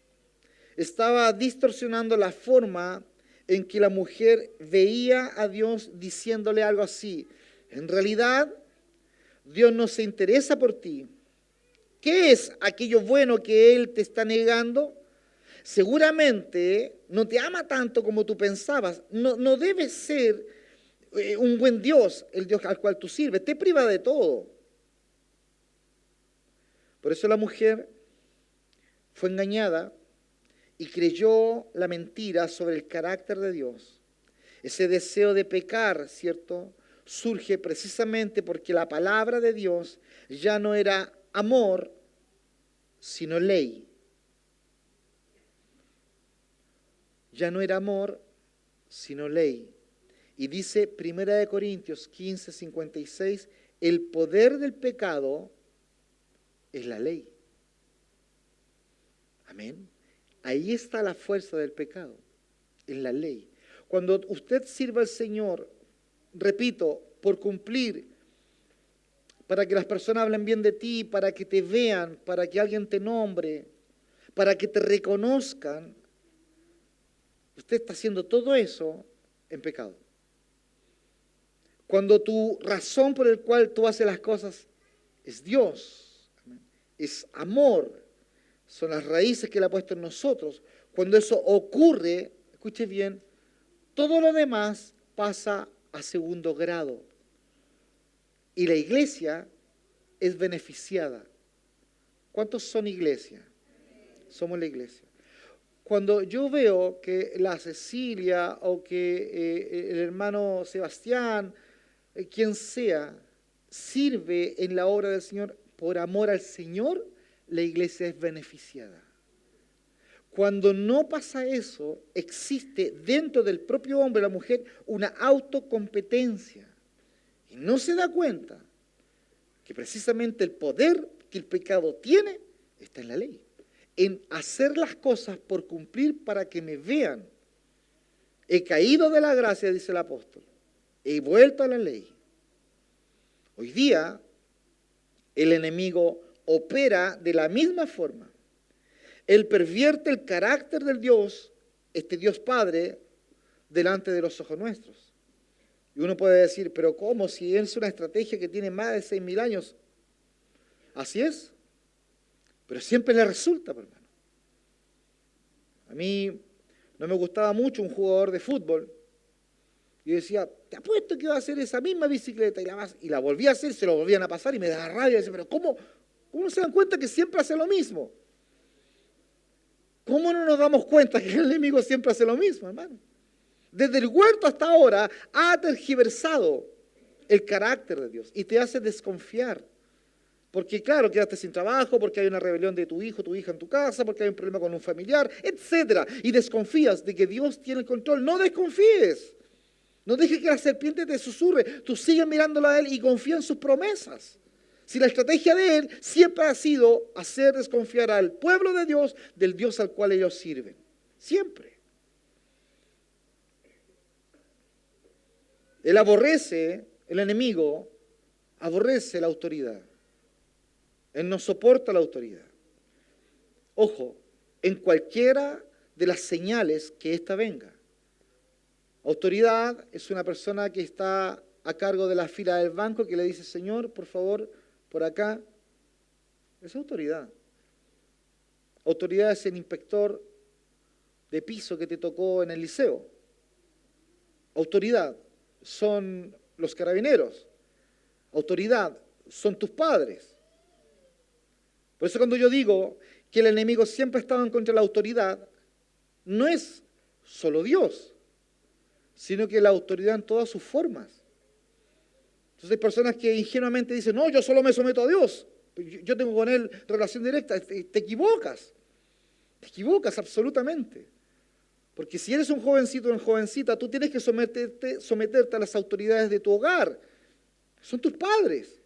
estaba distorsionando la forma en que la mujer veía a Dios, diciéndole algo así: en realidad, Dios no se interesa por ti. ¿Qué es aquello bueno que Él te está negando? Seguramente no te ama tanto como tú pensabas. No debe ser un buen Dios, el Dios al cual tú sirves. Te priva de todo. Por eso la mujer fue engañada y creyó la mentira sobre el carácter de Dios. Ese deseo de pecar, ¿cierto?, surge precisamente porque la palabra de Dios ya no era amor, sino ley. Ya no era amor, sino ley. Y dice 1 Corintios 15:56, el poder del pecado es la ley. Amén. Ahí está la fuerza del pecado, en la ley. Cuando usted sirva al Señor, repito, por cumplir, para que las personas hablen bien de ti, para que te vean, para que alguien te nombre, para que te reconozcan, usted está haciendo todo eso en pecado. Cuando tu razón por el cual tú haces las cosas es Dios, es amor, son las raíces que Él ha puesto en nosotros. Cuando eso ocurre, escuche bien, todo lo demás pasa a segundo grado. Y la iglesia es beneficiada. ¿Cuántos son iglesia? Somos la iglesia. Cuando yo veo que la Cecilia o que el hermano Sebastián, quien sea, sirve en la obra del Señor por amor al Señor, la iglesia es beneficiada. Cuando no pasa eso, existe dentro del propio hombre, la mujer, una autocompetencia. Y no se da cuenta que precisamente el poder que el pecado tiene está en la ley. En hacer las cosas por cumplir para que me vean. He caído de la gracia, dice el apóstol. He vuelto a la ley. Hoy día, el enemigo opera de la misma forma. Él pervierte el carácter del Dios, este Dios Padre, delante de los ojos nuestros. Y uno puede decir, pero ¿cómo? Si es una estrategia que tiene más de 6.000 años. Así es. Pero siempre le resulta, hermano. A mí no me gustaba mucho un jugador de fútbol. Yo decía, te apuesto que iba a hacer esa misma bicicleta. Y la volví a hacer, se lo volvían a pasar y me daba rabia. Y decía, pero ¿cómo no se dan cuenta que siempre hace lo mismo? ¿Cómo no nos damos cuenta que el enemigo siempre hace lo mismo, hermano? Desde el huerto hasta ahora ha tergiversado el carácter de Dios y te hace desconfiar. Porque claro, quedaste sin trabajo, porque hay una rebelión de tu hijo, tu hija en tu casa, porque hay un problema con un familiar, etc. Y desconfías de que Dios tiene el control. No desconfíes. No dejes que la serpiente te susurre. Tú sigue mirándolo a Él y confía en sus promesas. Si la estrategia de Él siempre ha sido hacer desconfiar al pueblo de Dios del Dios al cual ellos sirven. Siempre. Él aborrece, el enemigo aborrece la autoridad. Él no soporta la autoridad. Ojo, en cualquiera de las señales que ésta venga. Autoridad es una persona que está a cargo de la fila del banco que le dice, Señor, por favor, por acá. Es autoridad. Autoridad es el inspector de piso que te tocó en el liceo. Autoridad son los carabineros. Autoridad son tus padres. Por eso cuando yo digo que el enemigo siempre ha estado en contra de la autoridad, no es solo Dios, sino que la autoridad en todas sus formas. Entonces hay personas que ingenuamente dicen, no, yo solo me someto a Dios, yo tengo con Él relación directa. Te equivocas absolutamente. Porque si eres un jovencito o una jovencita, tú tienes que someterte a las autoridades de tu hogar. Son tus padres.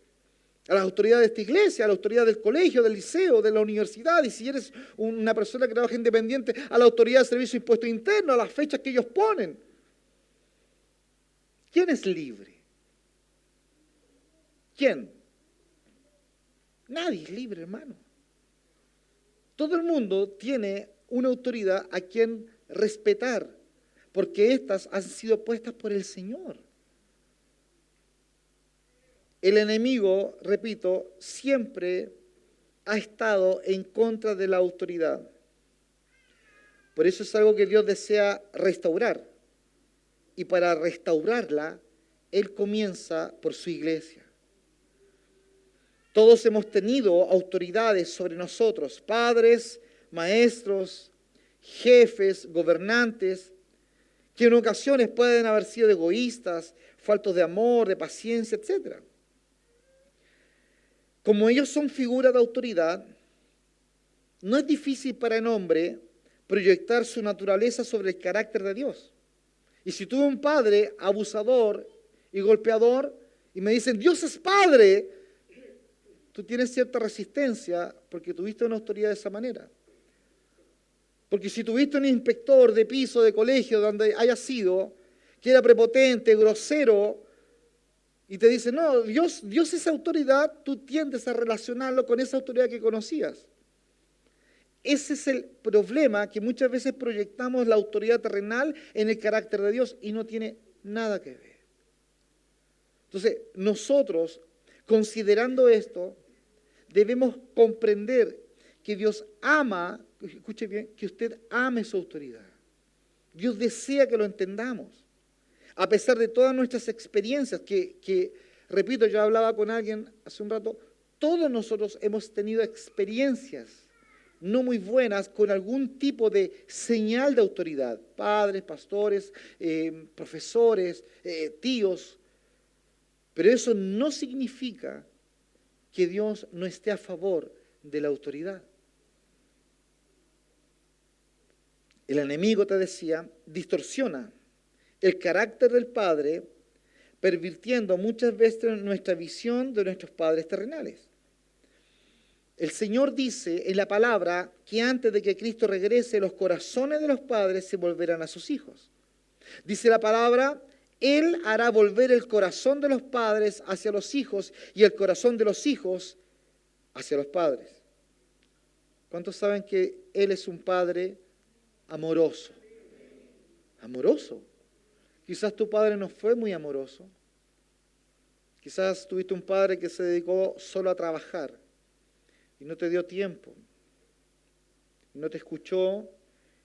A las autoridades de esta iglesia, a la autoridad del colegio, del liceo, de la universidad. Y si eres una persona que trabaja independiente, a la autoridad de servicio de impuesto interno, a las fechas que ellos ponen. ¿Quién es libre? ¿Quién? Nadie es libre, hermano. Todo el mundo tiene una autoridad a quien respetar, porque éstas han sido puestas por el Señor. El enemigo, repito, siempre ha estado en contra de la autoridad. Por eso es algo que Dios desea restaurar. Y para restaurarla, Él comienza por su iglesia. Todos hemos tenido autoridades sobre nosotros, padres, maestros, jefes, gobernantes, que en ocasiones pueden haber sido egoístas, faltos de amor, de paciencia, etc. Como ellos son figuras de autoridad, no es difícil para el hombre proyectar su naturaleza sobre el carácter de Dios. Y si tuve un padre abusador y golpeador y me dicen, Dios es padre, tú tienes cierta resistencia porque tuviste una autoridad de esa manera. Porque si tuviste un inspector de piso, de colegio, donde haya sido, que era prepotente, grosero, y te dice, no, Dios es autoridad, tú tiendes a relacionarlo con esa autoridad que conocías. Ese es el problema, que muchas veces proyectamos la autoridad terrenal en el carácter de Dios y no tiene nada que ver. Entonces, nosotros, considerando esto, debemos comprender que Dios ama, escuche bien, que usted ame su autoridad. Dios desea que lo entendamos. A pesar de todas nuestras experiencias, que repito, yo hablaba con alguien hace un rato, todos nosotros hemos tenido experiencias no muy buenas con algún tipo de señal de autoridad. Padres, pastores, profesores, tíos. Pero eso no significa que Dios no esté a favor de la autoridad. El enemigo, te decía, distorsiona el carácter del Padre, pervirtiendo muchas veces nuestra visión de nuestros padres terrenales. El Señor dice en la palabra que antes de que Cristo regrese, los corazones de los padres se volverán a sus hijos. Dice la palabra, Él hará volver el corazón de los padres hacia los hijos y el corazón de los hijos hacia los padres. ¿Cuántos saben que Él es un Padre amoroso? Amoroso. Quizás tu padre no fue muy amoroso. Quizás tuviste un padre que se dedicó solo a trabajar y no te dio tiempo. No te escuchó,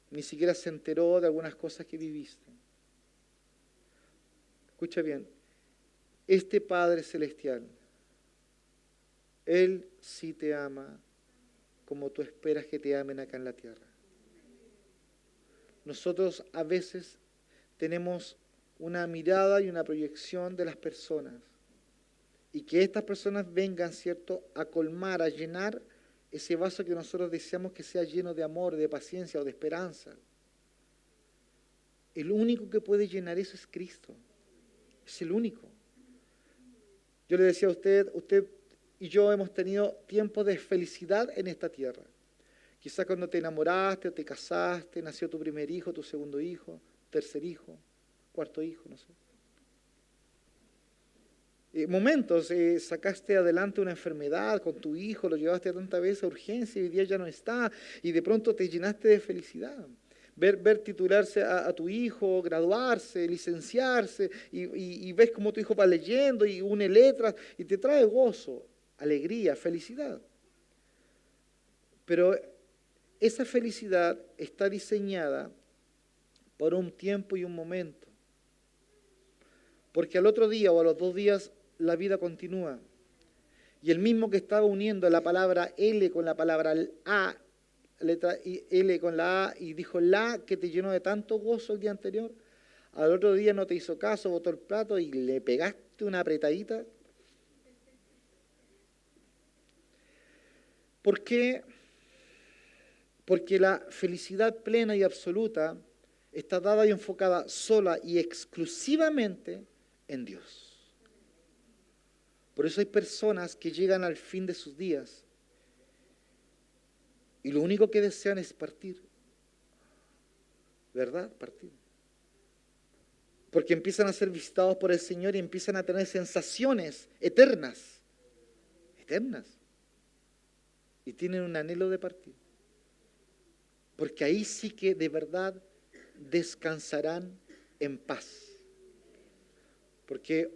ni siquiera se enteró de algunas cosas que viviste. Escucha bien, este Padre Celestial, Él sí te ama como tú esperas que te amen acá en la tierra. Nosotros a veces tenemos una mirada y una proyección de las personas y que estas personas vengan, ¿cierto?, a colmar, a llenar ese vaso que nosotros deseamos que sea lleno de amor, de paciencia o de esperanza. El único que puede llenar eso es Cristo. Es el único. Yo le decía a usted y yo hemos tenido tiempos de felicidad en esta tierra. Quizás cuando te enamoraste o te casaste, nació tu primer hijo, tu segundo hijo, tercer hijo, cuarto hijo, no sé. Momentos, sacaste adelante una enfermedad con tu hijo, lo llevaste tantas veces a urgencia y hoy día ya no está y de pronto te llenaste de felicidad. Ver titularse a tu hijo, graduarse, licenciarse y ves cómo tu hijo va leyendo y une letras y te trae gozo, alegría, felicidad. Pero esa felicidad está diseñada por un tiempo y un momento. Porque al otro día o a los 2 días la vida continúa. Y el mismo que estaba uniendo la palabra L con la palabra A, letra L con la A y dijo la que te llenó de tanto gozo el día anterior, al otro día no te hizo caso, botó el plato y le pegaste una apretadita. ¿Por qué? Porque la felicidad plena y absoluta está dada y enfocada sola y exclusivamente en Dios. Por eso hay personas que llegan al fin de sus días y lo único que desean es partir. ¿Verdad? Partir. Porque empiezan a ser visitados por el Señor y empiezan a tener sensaciones eternas. Eternas. Y tienen un anhelo de partir. Porque ahí sí que de verdad descansarán en paz. Porque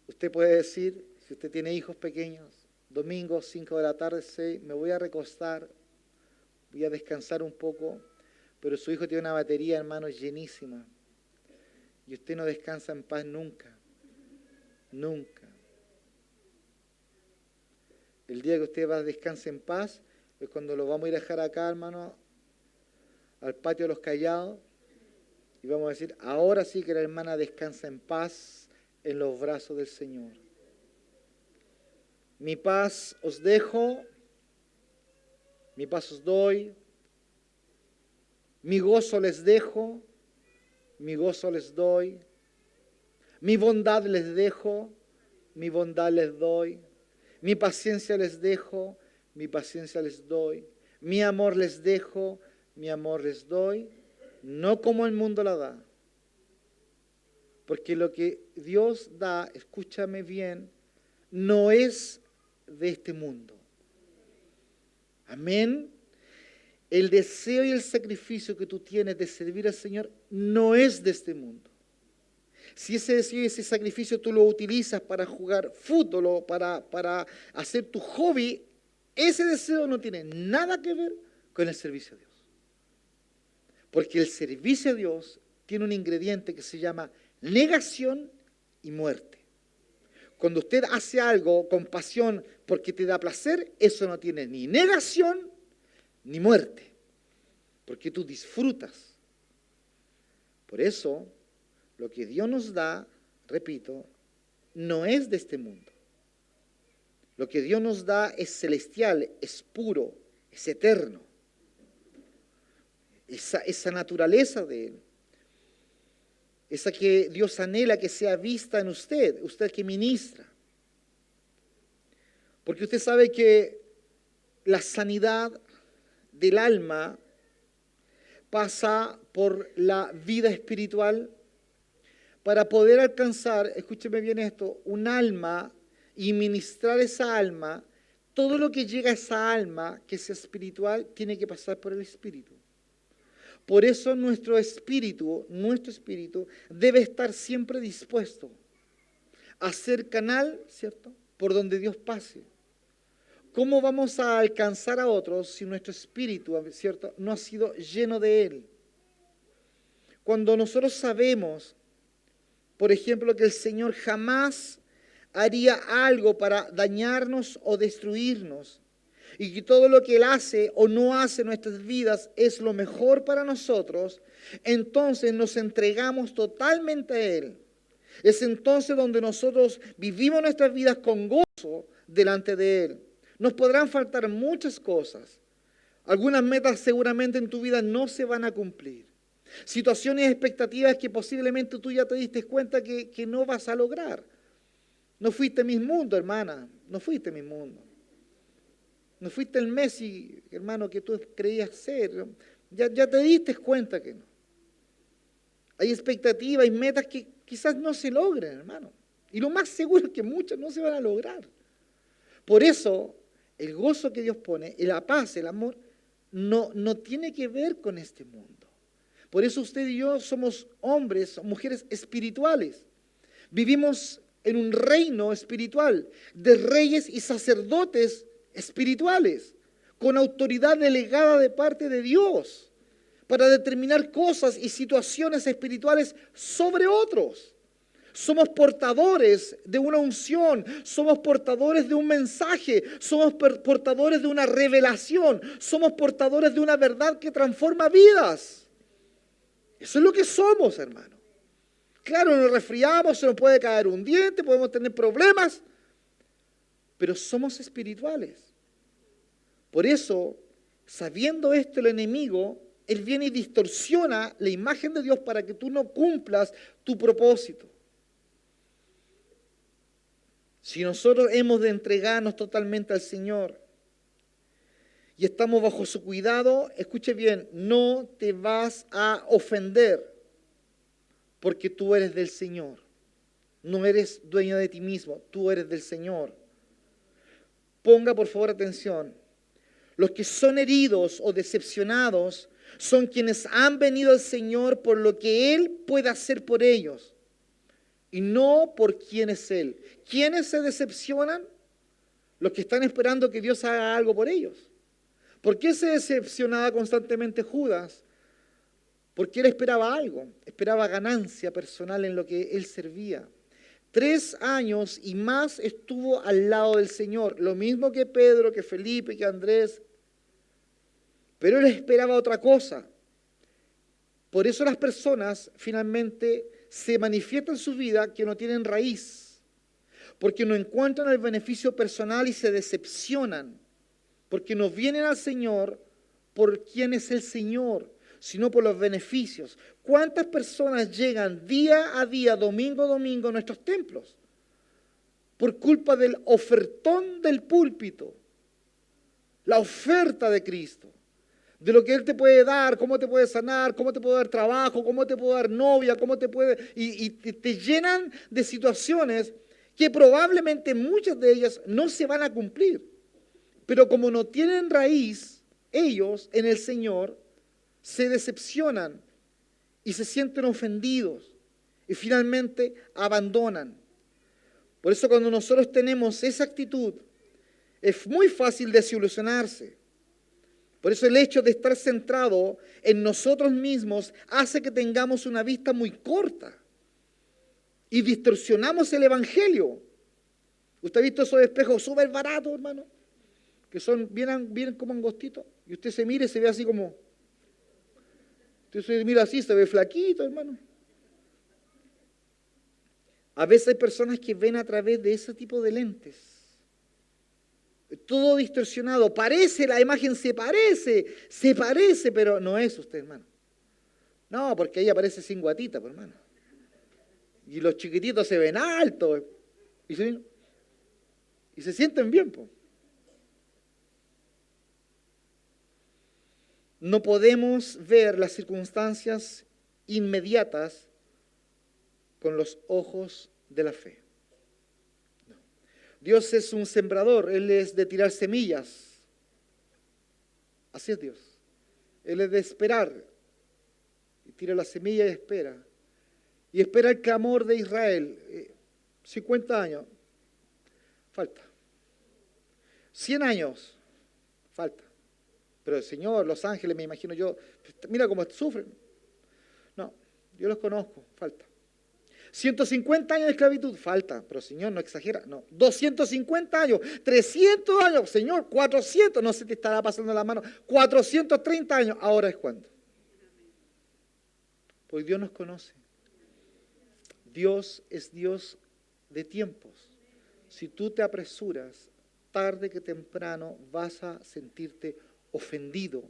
usted puede decir, si usted tiene hijos pequeños, domingo 5 de la tarde, 6, me voy a recostar, voy a descansar un poco, pero su hijo tiene una batería, hermano, llenísima. Y usted no descansa en paz nunca. Nunca. El día que usted va a descansar en paz es cuando lo vamos a ir a dejar acá, hermano, al patio de los Callados, y vamos a decir, ahora sí que la hermana descansa en paz en los brazos del Señor. Mi paz os dejo, mi paz os doy, mi gozo les dejo, mi gozo les doy, mi bondad les dejo, mi bondad les doy, mi paciencia les dejo, mi paciencia les doy, mi amor les dejo, mi amor les doy, no como el mundo la da. Porque lo que Dios da, escúchame bien, no es de este mundo. Amén. El deseo y el sacrificio que tú tienes de servir al Señor no es de este mundo. Si ese deseo y ese sacrificio tú lo utilizas para jugar fútbol o para hacer tu hobby, ese deseo no tiene nada que ver con el servicio a Dios. Porque el servicio a Dios tiene un ingrediente que se llama negación y muerte. Cuando usted hace algo con pasión porque te da placer, eso no tiene ni negación ni muerte. Porque tú disfrutas. Por eso, lo que Dios nos da, repito, no es de este mundo. Lo que Dios nos da es celestial, es puro, es eterno. Esa naturaleza de Él. Esa que Dios anhela que sea vista en usted, usted que ministra. Porque usted sabe que la sanidad del alma pasa por la vida espiritual para poder alcanzar, escúcheme bien esto, un alma y ministrar esa alma. Todo lo que llega a esa alma que sea espiritual tiene que pasar por el Espíritu. Por eso nuestro espíritu debe estar siempre dispuesto a ser canal, ¿cierto?, por donde Dios pase. ¿Cómo vamos a alcanzar a otros si nuestro espíritu, ¿cierto?, no ha sido lleno de Él? Cuando nosotros sabemos, por ejemplo, que el Señor jamás haría algo para dañarnos o destruirnos, y que todo lo que Él hace o no hace en nuestras vidas es lo mejor para nosotros, entonces nos entregamos totalmente a Él. Es entonces donde nosotros vivimos nuestras vidas con gozo delante de Él. Nos podrán faltar muchas cosas. Algunas metas seguramente en tu vida no se van a cumplir. Situaciones y expectativas que posiblemente tú ya te diste cuenta que no vas a lograr. No fuiste Miss Mundo, hermana. No fuiste Miss Mundo. No fuiste el Messi, hermano, que tú creías ser. Ya te diste cuenta que no. Hay expectativas y metas que quizás no se logren, hermano. Y lo más seguro es que muchas no se van a lograr. Por eso, el gozo que Dios pone, la paz, el amor, no tiene que ver con este mundo. Por eso usted y yo somos hombres, mujeres espirituales. Vivimos en un reino espiritual de reyes y sacerdotes espirituales, con autoridad delegada de parte de Dios, para determinar cosas y situaciones espirituales sobre otros. Somos portadores de una unción, somos portadores de un mensaje, somos portadores de una revelación, somos portadores de una verdad que transforma vidas. Eso es lo que somos, hermano. Claro, nos resfriamos, se nos puede caer un diente, podemos tener problemas, pero somos espirituales. Por eso, sabiendo esto, el enemigo, él viene y distorsiona la imagen de Dios para que tú no cumplas tu propósito. Si nosotros hemos de entregarnos totalmente al Señor y estamos bajo su cuidado, escuche bien, no te vas a ofender porque tú eres del Señor. No eres dueño de ti mismo, tú eres del Señor. Ponga por favor atención. Los que son heridos o decepcionados son quienes han venido al Señor por lo que Él puede hacer por ellos y no por quién es Él. ¿Quiénes se decepcionan? Los que están esperando que Dios haga algo por ellos. ¿Por qué se decepcionaba constantemente Judas? Porque él esperaba algo, esperaba ganancia personal en lo que él servía. 3 años y más estuvo al lado del Señor, lo mismo que Pedro, que Felipe, que Andrés. Pero él esperaba otra cosa. Por eso las personas finalmente se manifiestan en su vida que no tienen raíz, porque no encuentran el beneficio personal y se decepcionan, porque no vienen al Señor por quién es el Señor, sino por los beneficios. ¿Cuántas personas llegan día a día, domingo a domingo a nuestros templos? Por culpa del ofertón del púlpito, la oferta de Cristo, de lo que Él te puede dar, cómo te puede sanar, cómo te puede dar trabajo, cómo te puede dar novia, cómo te puede... Y te llenan de situaciones que probablemente muchas de ellas no se van a cumplir. Pero como no tienen raíz, ellos en el Señor se decepcionan y se sienten ofendidos y finalmente abandonan. Por eso cuando nosotros tenemos esa actitud, es muy fácil desilusionarse. Por eso el hecho de estar centrado en nosotros mismos hace que tengamos una vista muy corta y distorsionamos el evangelio. ¿Usted ha visto esos espejos súper baratos, hermano? Que son bien como angostitos. Y usted se mira y se ve así como... Usted se mira así, se ve flaquito, hermano. A veces hay personas que ven a través de ese tipo de lentes. Todo distorsionado, parece, la imagen se parece, pero no es usted, hermano. No, porque ella aparece sin guatita, pues, hermano. Y los chiquititos se ven altos y se sienten bien, pues. No podemos ver las circunstancias inmediatas con los ojos de la fe. Dios es un sembrador, Él es de tirar semillas. Así es Dios. Él es de esperar. Y tira la semilla y espera. Y espera el clamor de Israel. 50 años. Falta. 100 años. Falta. Pero el Señor, los ángeles, me imagino yo, mira cómo sufren. No, yo los conozco. Falta. 150 años de esclavitud, falta, pero Señor, no exagera, no. 250 años, 300 años, Señor, 400, no se te estará pasando la mano, 430 años, ahora es cuando. Porque Dios nos conoce. Dios es Dios de tiempos. Si tú te apresuras, tarde que temprano vas a sentirte ofendido,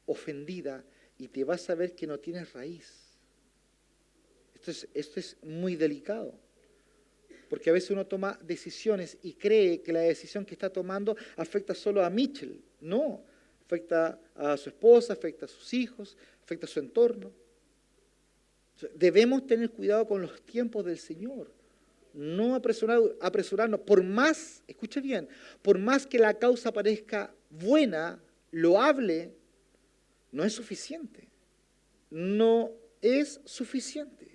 ofendida, y te vas a ver que no tienes raíz. Esto es muy delicado, porque a veces uno toma decisiones y cree que la decisión que está tomando afecta solo a Mitchell. No, afecta a su esposa, afecta a sus hijos, afecta a su entorno. Debemos tener cuidado con los tiempos del Señor, no apresurarnos, por más, escuche bien, por más que la causa parezca buena, loable, no es suficiente, no es suficiente.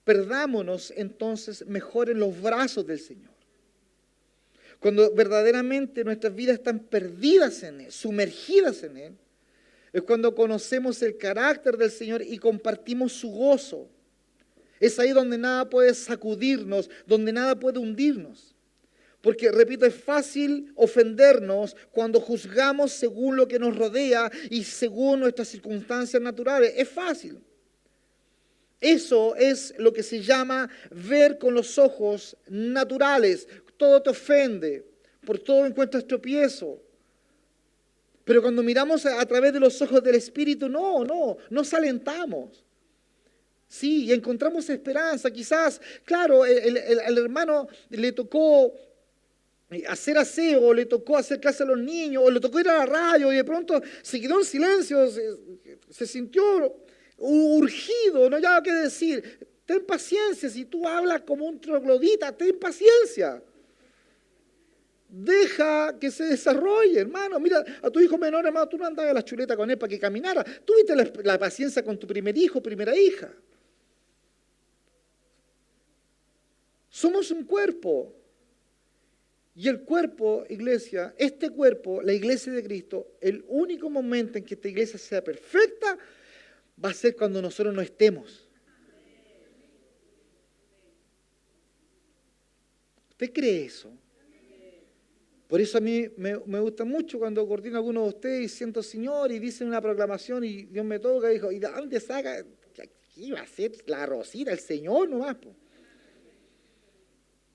Perdámonos entonces mejor en los brazos del Señor. Cuando verdaderamente nuestras vidas están perdidas en Él, sumergidas en Él, es cuando conocemos el carácter del Señor y compartimos su gozo. Es ahí donde nada puede sacudirnos, donde nada puede hundirnos. Porque, repito, es fácil ofendernos cuando juzgamos según lo que nos rodea y según nuestras circunstancias naturales. Es fácil. Eso es lo que se llama ver con los ojos naturales. Todo te ofende, por todo encuentras tropiezo. Pero cuando miramos a través de los ojos del Espíritu, nos alentamos. Sí, y encontramos esperanza. Quizás, claro, el hermano le tocó hacer aseo, le tocó hacer clase a los niños, o le tocó ir a la radio y de pronto se quedó en silencio, se sintió urgido, no había qué decir. Ten paciencia, si tú hablas como un troglodita, ten paciencia. Deja que se desarrolle, hermano. Mira, a tu hijo menor, hermano, tú no andabas a la chuleta con él para que caminara. Tuviste la paciencia con tu primer hijo, primera hija. Somos un cuerpo. Y el cuerpo, iglesia, este cuerpo, la iglesia de Cristo, el único momento en que esta iglesia sea perfecta va a ser cuando nosotros no estemos. ¿Usted cree eso? Por eso a mí me gusta mucho cuando coordino a alguno de ustedes y siento Señor y dicen una proclamación y Dios me toca y dijo, ¿y de dónde saca? ¿Qué va a ser la Rosita, el Señor nomás?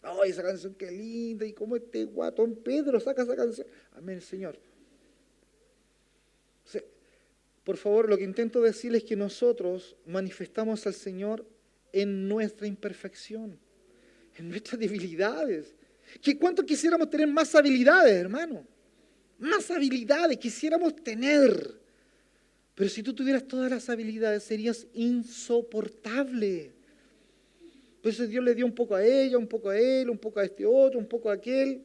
¡Ay, esa canción qué linda! ¿Y cómo este guatón Pedro saca esa canción? Amén, Señor. O sea, por favor, lo que intento decirles es que nosotros manifestamos al Señor en nuestra imperfección, en nuestras debilidades. ¿Cuánto quisiéramos tener más habilidades, hermano? Más habilidades quisiéramos tener. Pero si tú tuvieras todas las habilidades, serías insoportable. Por eso Dios le dio un poco a ella, un poco a él, un poco a este otro, un poco a aquel,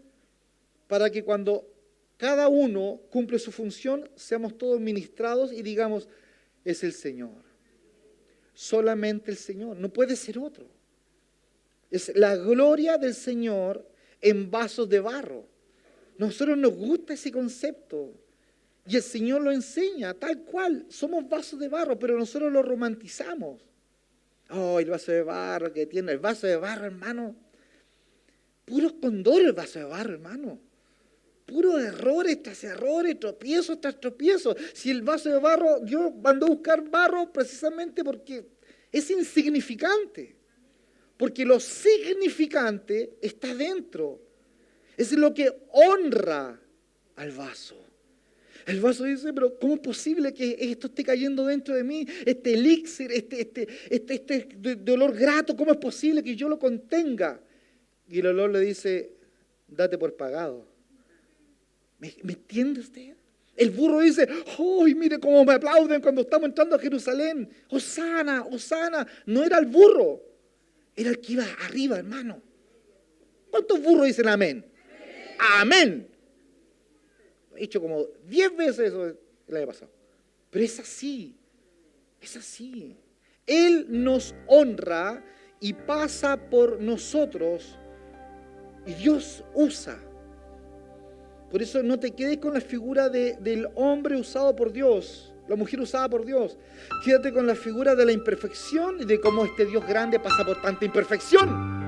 para que cuando cada uno cumple su función, seamos todos ministrados y digamos, es el Señor. Solamente el Señor, no puede ser otro. Es la gloria del Señor en vasos de barro. Nosotros nos gusta ese concepto y el Señor lo enseña tal cual. Somos vasos de barro, pero nosotros lo romantizamos. Oh, el vaso de barro que tiene, el vaso de barro, hermano. Puro condor el vaso de barro, hermano. Puros errores tras errores, tropiezos tras tropiezos. Si el vaso de barro, Dios mandó a buscar barro precisamente porque es insignificante. Porque lo significante está dentro. Es lo que honra al vaso. El vaso dice, pero ¿cómo es posible que esto esté cayendo dentro de mí? Este elixir, este de olor grato, ¿cómo es posible que yo lo contenga? Y el olor le dice, date por pagado. ¿Me entiende usted? El burro dice, ¡ay, mire cómo me aplauden cuando estamos entrando a Jerusalén! ¡Hosana, Hosana! No era el burro, era el que iba arriba, hermano. ¿Cuántos burros dicen amén? ¡Amén! He hecho como 10 veces eso el año pasado. Pero es así, es así. Él nos honra y pasa por nosotros y Dios usa. Por eso no te quedes con la figura del hombre usado por Dios, la mujer usada por Dios. Quédate con la figura de la imperfección y de cómo este Dios grande pasa por tanta imperfección.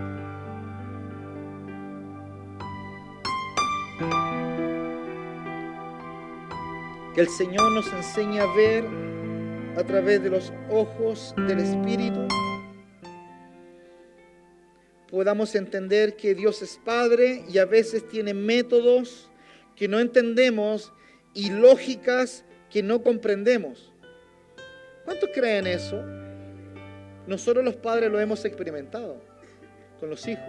Que el Señor nos enseñe a ver a través de los ojos del Espíritu. Podamos entender que Dios es Padre y a veces tiene métodos que no entendemos y lógicas que no comprendemos. ¿Cuántos creen eso? Nosotros los padres lo hemos experimentado con los hijos.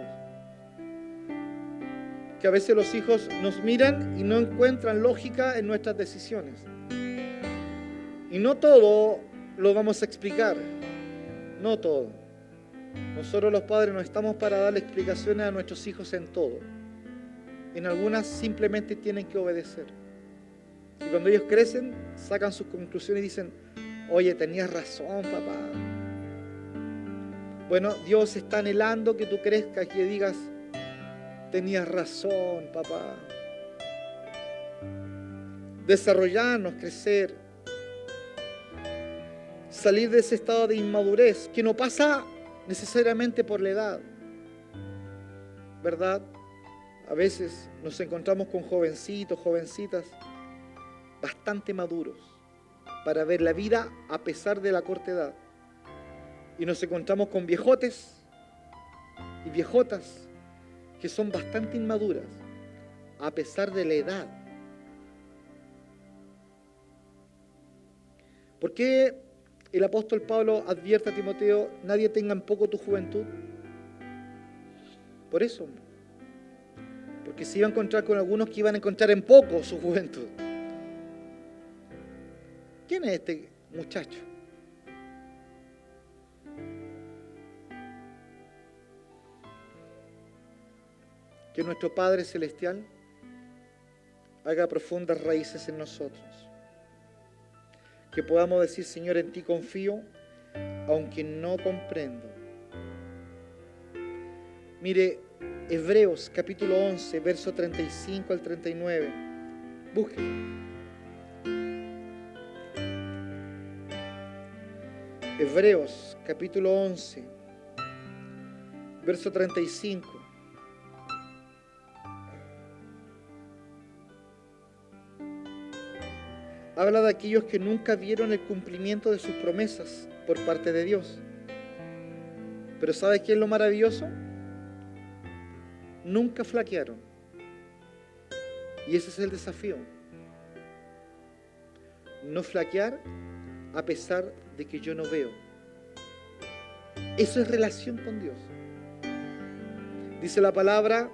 Que a veces los hijos nos miran y no encuentran lógica en nuestras decisiones. Y no todo lo vamos a explicar. No todo. Nosotros los padres no estamos para darle explicaciones a nuestros hijos en todo. En algunas simplemente tienen que obedecer. Y cuando ellos crecen, sacan sus conclusiones y dicen, oye, tenías razón, papá. Bueno, Dios está anhelando que tú crezcas y que digas, tenías razón, papá. Desarrollarnos, crecer. Salir de ese estado de inmadurez, que no pasa necesariamente por la edad, ¿verdad? A veces nos encontramos con jovencitos, jovencitas bastante maduros para ver la vida a pesar de la corta edad. Y nos encontramos con viejotes y viejotas que son bastante inmaduras a pesar de la edad. ¿Por qué el apóstol Pablo advierte a Timoteo: nadie tenga en poco tu juventud? Por eso. Porque se iba a encontrar con algunos que iban a encontrar en poco su juventud. ¿Quién es este muchacho? Que nuestro Padre Celestial haga profundas raíces en nosotros. Que podamos decir: Señor, en ti confío, aunque no comprendo. Mire, Hebreos capítulo 11, verso 35 al 39. Búsquelo. Hebreos capítulo 11, verso 35. Habla de aquellos que nunca vieron el cumplimiento de sus promesas por parte de Dios. Pero ¿sabe qué es lo maravilloso? Nunca flaquearon. Y ese es el desafío. No flaquear a pesar de que yo no veo. Eso es relación con Dios. Dice la palabra: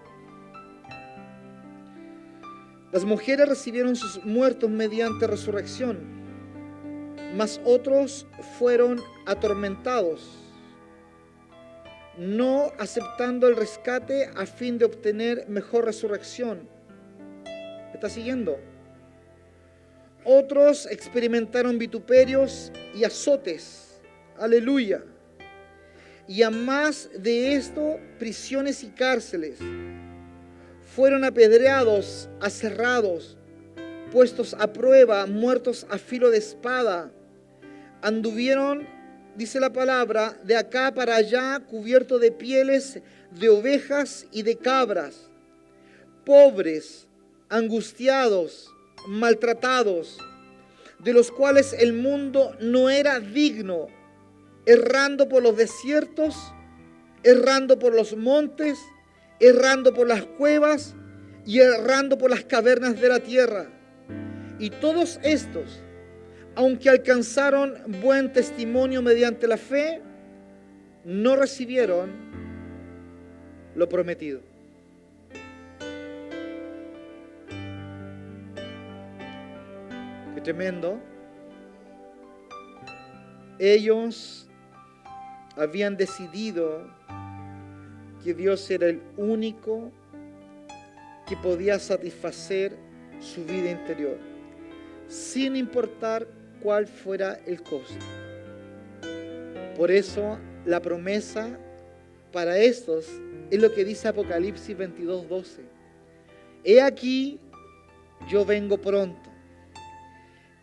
las mujeres recibieron sus muertos mediante resurrección, mas otros fueron atormentados, no aceptando el rescate a fin de obtener mejor resurrección. ¿Me está siguiendo? Otros experimentaron vituperios y azotes. Aleluya. Y a más de esto, prisiones y cárceles. Fueron apedreados, aserrados, puestos a prueba, muertos a filo de espada. Anduvieron, dice la palabra, de acá para allá, cubiertos de pieles de ovejas y de cabras. Pobres, angustiados, maltratados, de los cuales el mundo no era digno, errando por los desiertos, errando por los montes, errando por las cuevas y errando por las cavernas de la tierra. Y todos estos, aunque alcanzaron buen testimonio mediante la fe, no recibieron lo prometido. Qué tremendo. Ellos habían decidido que Dios era el único que podía satisfacer su vida interior, sin importar cuál fuera el costo. Por eso la promesa para estos es lo que dice Apocalipsis 22:12. He aquí, yo vengo pronto,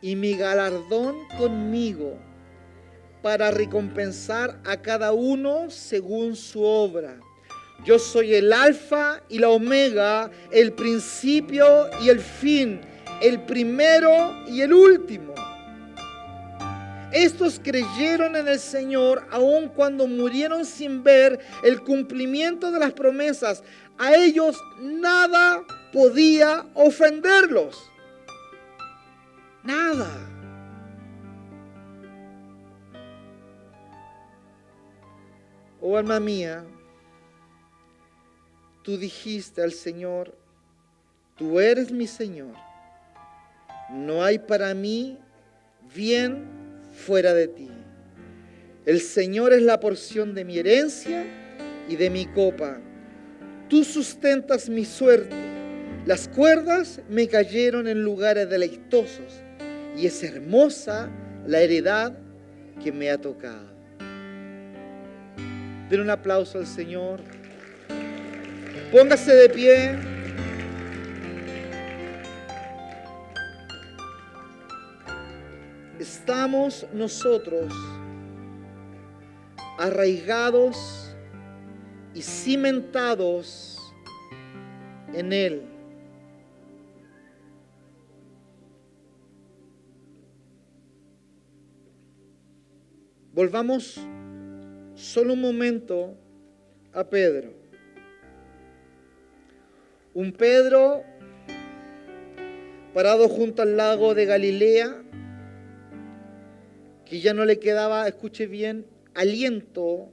y mi galardón conmigo, para recompensar a cada uno según su obra. Yo soy el alfa y la omega, el principio y el fin, el primero y el último. Estos creyeron en el Señor aun cuando murieron sin ver el cumplimiento de las promesas. A ellos nada podía ofenderlos. Nada. Oh alma mía, tú dijiste al Señor: tú eres mi Señor. No hay para mí bien fuera de ti. El Señor es la porción de mi herencia y de mi copa. Tú sustentas mi suerte. Las cuerdas me cayeron en lugares deleitosos, y es hermosa la heredad que me ha tocado. Den un aplauso al Señor. Póngase de pie. Estamos nosotros arraigados y cimentados en Él. Volvamos solo un momento a Pedro. Un Pedro parado junto al lago de Galilea, que ya no le quedaba, escuche bien, aliento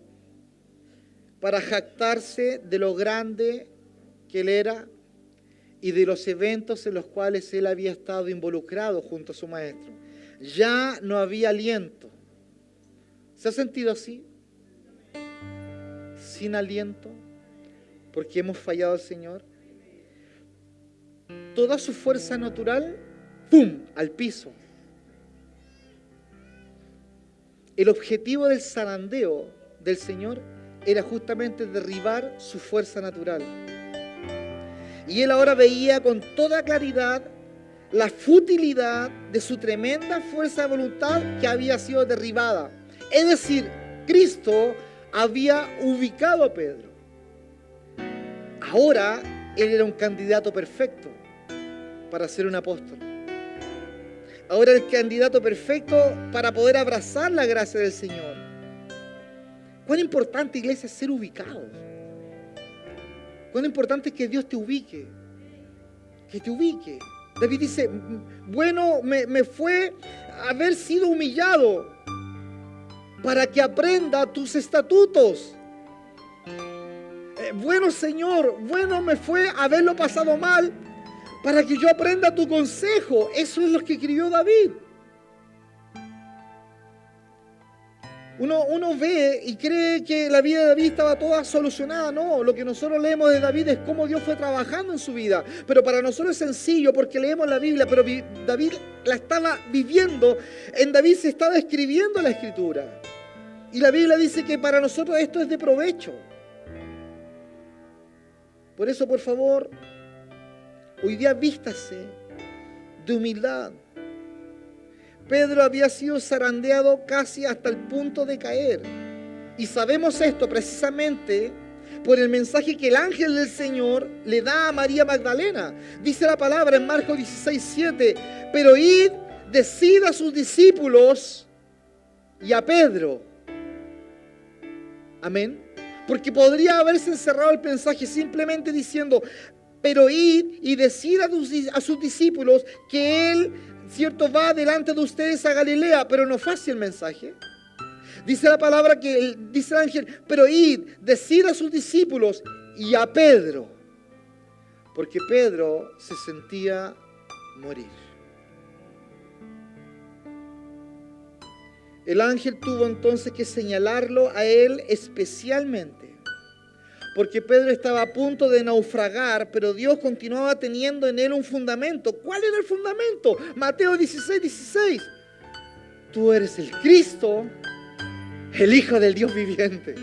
para jactarse de lo grande que él era y de los eventos en los cuales él había estado involucrado junto a su maestro. Ya no había aliento. ¿Se ha sentido así? Sin aliento, porque hemos fallado al Señor. Toda su fuerza natural, ¡pum!, al piso. El objetivo del zarandeo del Señor era justamente derribar su fuerza natural. Y él ahora veía con toda claridad la futilidad de su tremenda fuerza de voluntad que había sido derribada. Es decir, Cristo había ubicado a Pedro. Ahora él era un candidato perfecto para ser un apóstol. Ahora el candidato perfecto para poder abrazar la gracia del Señor. Cuán importante, iglesia, es ser ubicados. Cuán importante es que Dios te ubique. Que te ubique. David dice, bueno, me fue haber sido humillado para que aprenda tus estatutos. Bueno, Señor, bueno me fue haberlo pasado mal para que yo aprenda tu consejo. Eso es lo que escribió David. Uno ve y cree que la vida de David estaba toda solucionada. No, lo que nosotros leemos de David es cómo Dios fue trabajando en su vida. Pero para nosotros es sencillo porque leemos la Biblia, pero David la estaba viviendo. En David se estaba escribiendo la Escritura. Y la Biblia dice que para nosotros esto es de provecho. Por eso, por favor, hoy día vístase de humildad. Pedro había sido zarandeado casi hasta el punto de caer. Y sabemos esto precisamente por el mensaje que el ángel del Señor le da a María Magdalena. Dice la palabra en Marcos 16:7, pero id, decid a sus discípulos y a Pedro. Amén. Porque podría haberse encerrado el mensaje simplemente diciendo, pero id y decid a sus discípulos que Él, cierto, va delante de ustedes a Galilea, pero no fue así el mensaje. Dice la palabra que dice el ángel, pero id, decid a sus discípulos y a Pedro, porque Pedro se sentía morir. El ángel tuvo entonces que señalarlo a él especialmente, porque Pedro estaba a punto de naufragar, pero Dios continuaba teniendo en él un fundamento. ¿Cuál era el fundamento? Mateo 16:16. Tú eres el Cristo, el Hijo del Dios viviente.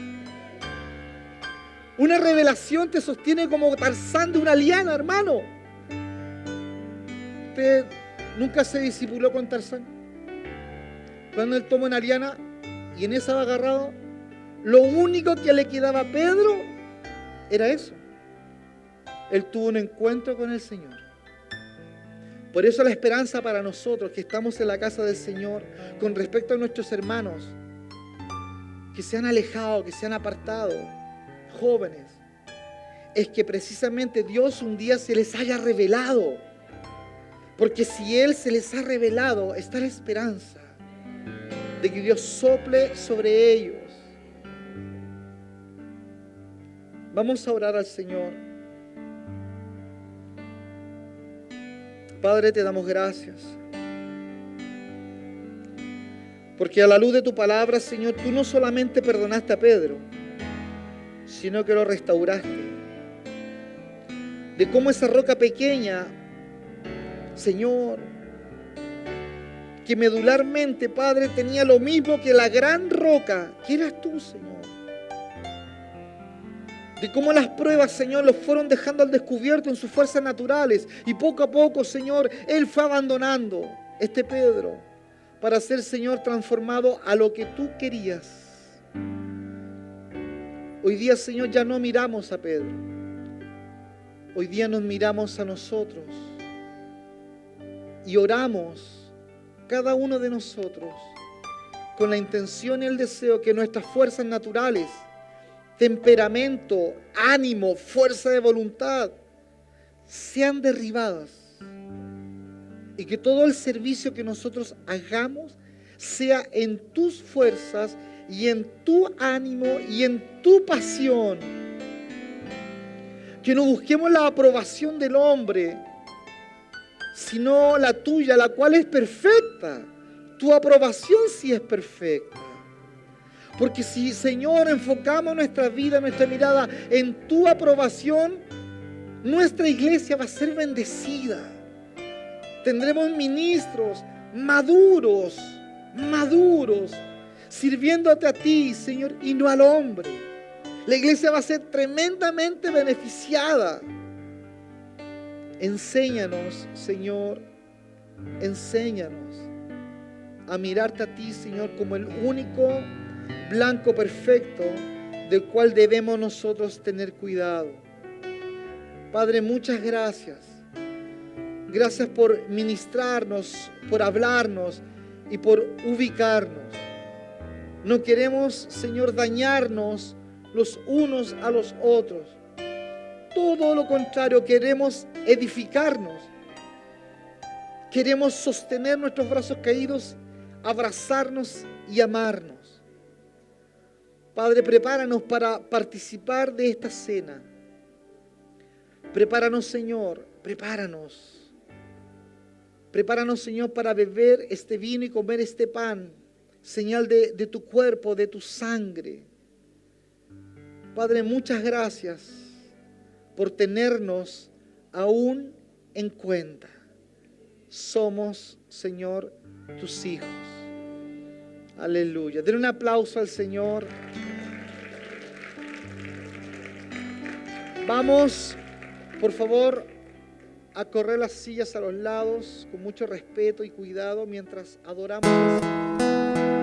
Una revelación te sostiene como Tarzán de una liana, hermano. ¿Usted nunca se discipuló con Tarzán? Cuando él tomó una liana y en esa va agarrado, lo único que le quedaba a Pedro era eso. Él tuvo un encuentro con el Señor. Por eso la esperanza para nosotros que estamos en la casa del Señor con respecto a nuestros hermanos que se han alejado, que se han apartado, jóvenes, es que precisamente Dios un día se les haya revelado. Porque si Él se les ha revelado, está la esperanza de que Dios sople sobre ellos. Vamos a orar al Señor. Padre, te damos gracias. Porque a la luz de tu palabra, Señor, tú no solamente perdonaste a Pedro, sino que lo restauraste. De cómo esa roca pequeña, Señor, que medularmente, Padre, tenía lo mismo que la gran roca, que eras tú, Señor. De cómo las pruebas, Señor, los fueron dejando al descubierto en sus fuerzas naturales. Y poco a poco, Señor, Él fue abandonando este Pedro para ser, Señor, transformado a lo que tú querías. Hoy día, Señor, ya no miramos a Pedro. Hoy día nos miramos a nosotros y oramos, cada uno de nosotros, con la intención y el deseo que nuestras fuerzas naturales, temperamento, ánimo, fuerza de voluntad, sean derribadas y que todo el servicio que nosotros hagamos sea en tus fuerzas y en tu ánimo y en tu pasión. Que no busquemos la aprobación del hombre, sino la tuya, la cual es perfecta. Tu aprobación sí es perfecta. Porque si, Señor, enfocamos nuestra vida, nuestra mirada en tu aprobación, nuestra iglesia va a ser bendecida. Tendremos ministros maduros, sirviéndote a ti, Señor, y no al hombre. La iglesia va a ser tremendamente beneficiada. Enséñanos, Señor, enséñanos a mirarte a ti, Señor, como el único blanco perfecto del cual debemos nosotros tener cuidado. Padre, muchas gracias. Gracias por ministrarnos, por hablarnos y por ubicarnos. No queremos, Señor, dañarnos los unos a los otros. Todo lo contrario, queremos edificarnos. Queremos sostener nuestros brazos caídos, abrazarnos y amarnos. Padre, prepáranos para participar de esta cena. Prepáranos, Señor, prepáranos. Prepáranos, Señor, para beber este vino y comer este pan, señal de tu cuerpo, de tu sangre. Padre, muchas gracias por tenernos aún en cuenta. Somos, Señor, tus hijos. Aleluya. Den un aplauso al Señor. Vamos, por favor, a correr las sillas a los lados con mucho respeto y cuidado mientras adoramos al Señor.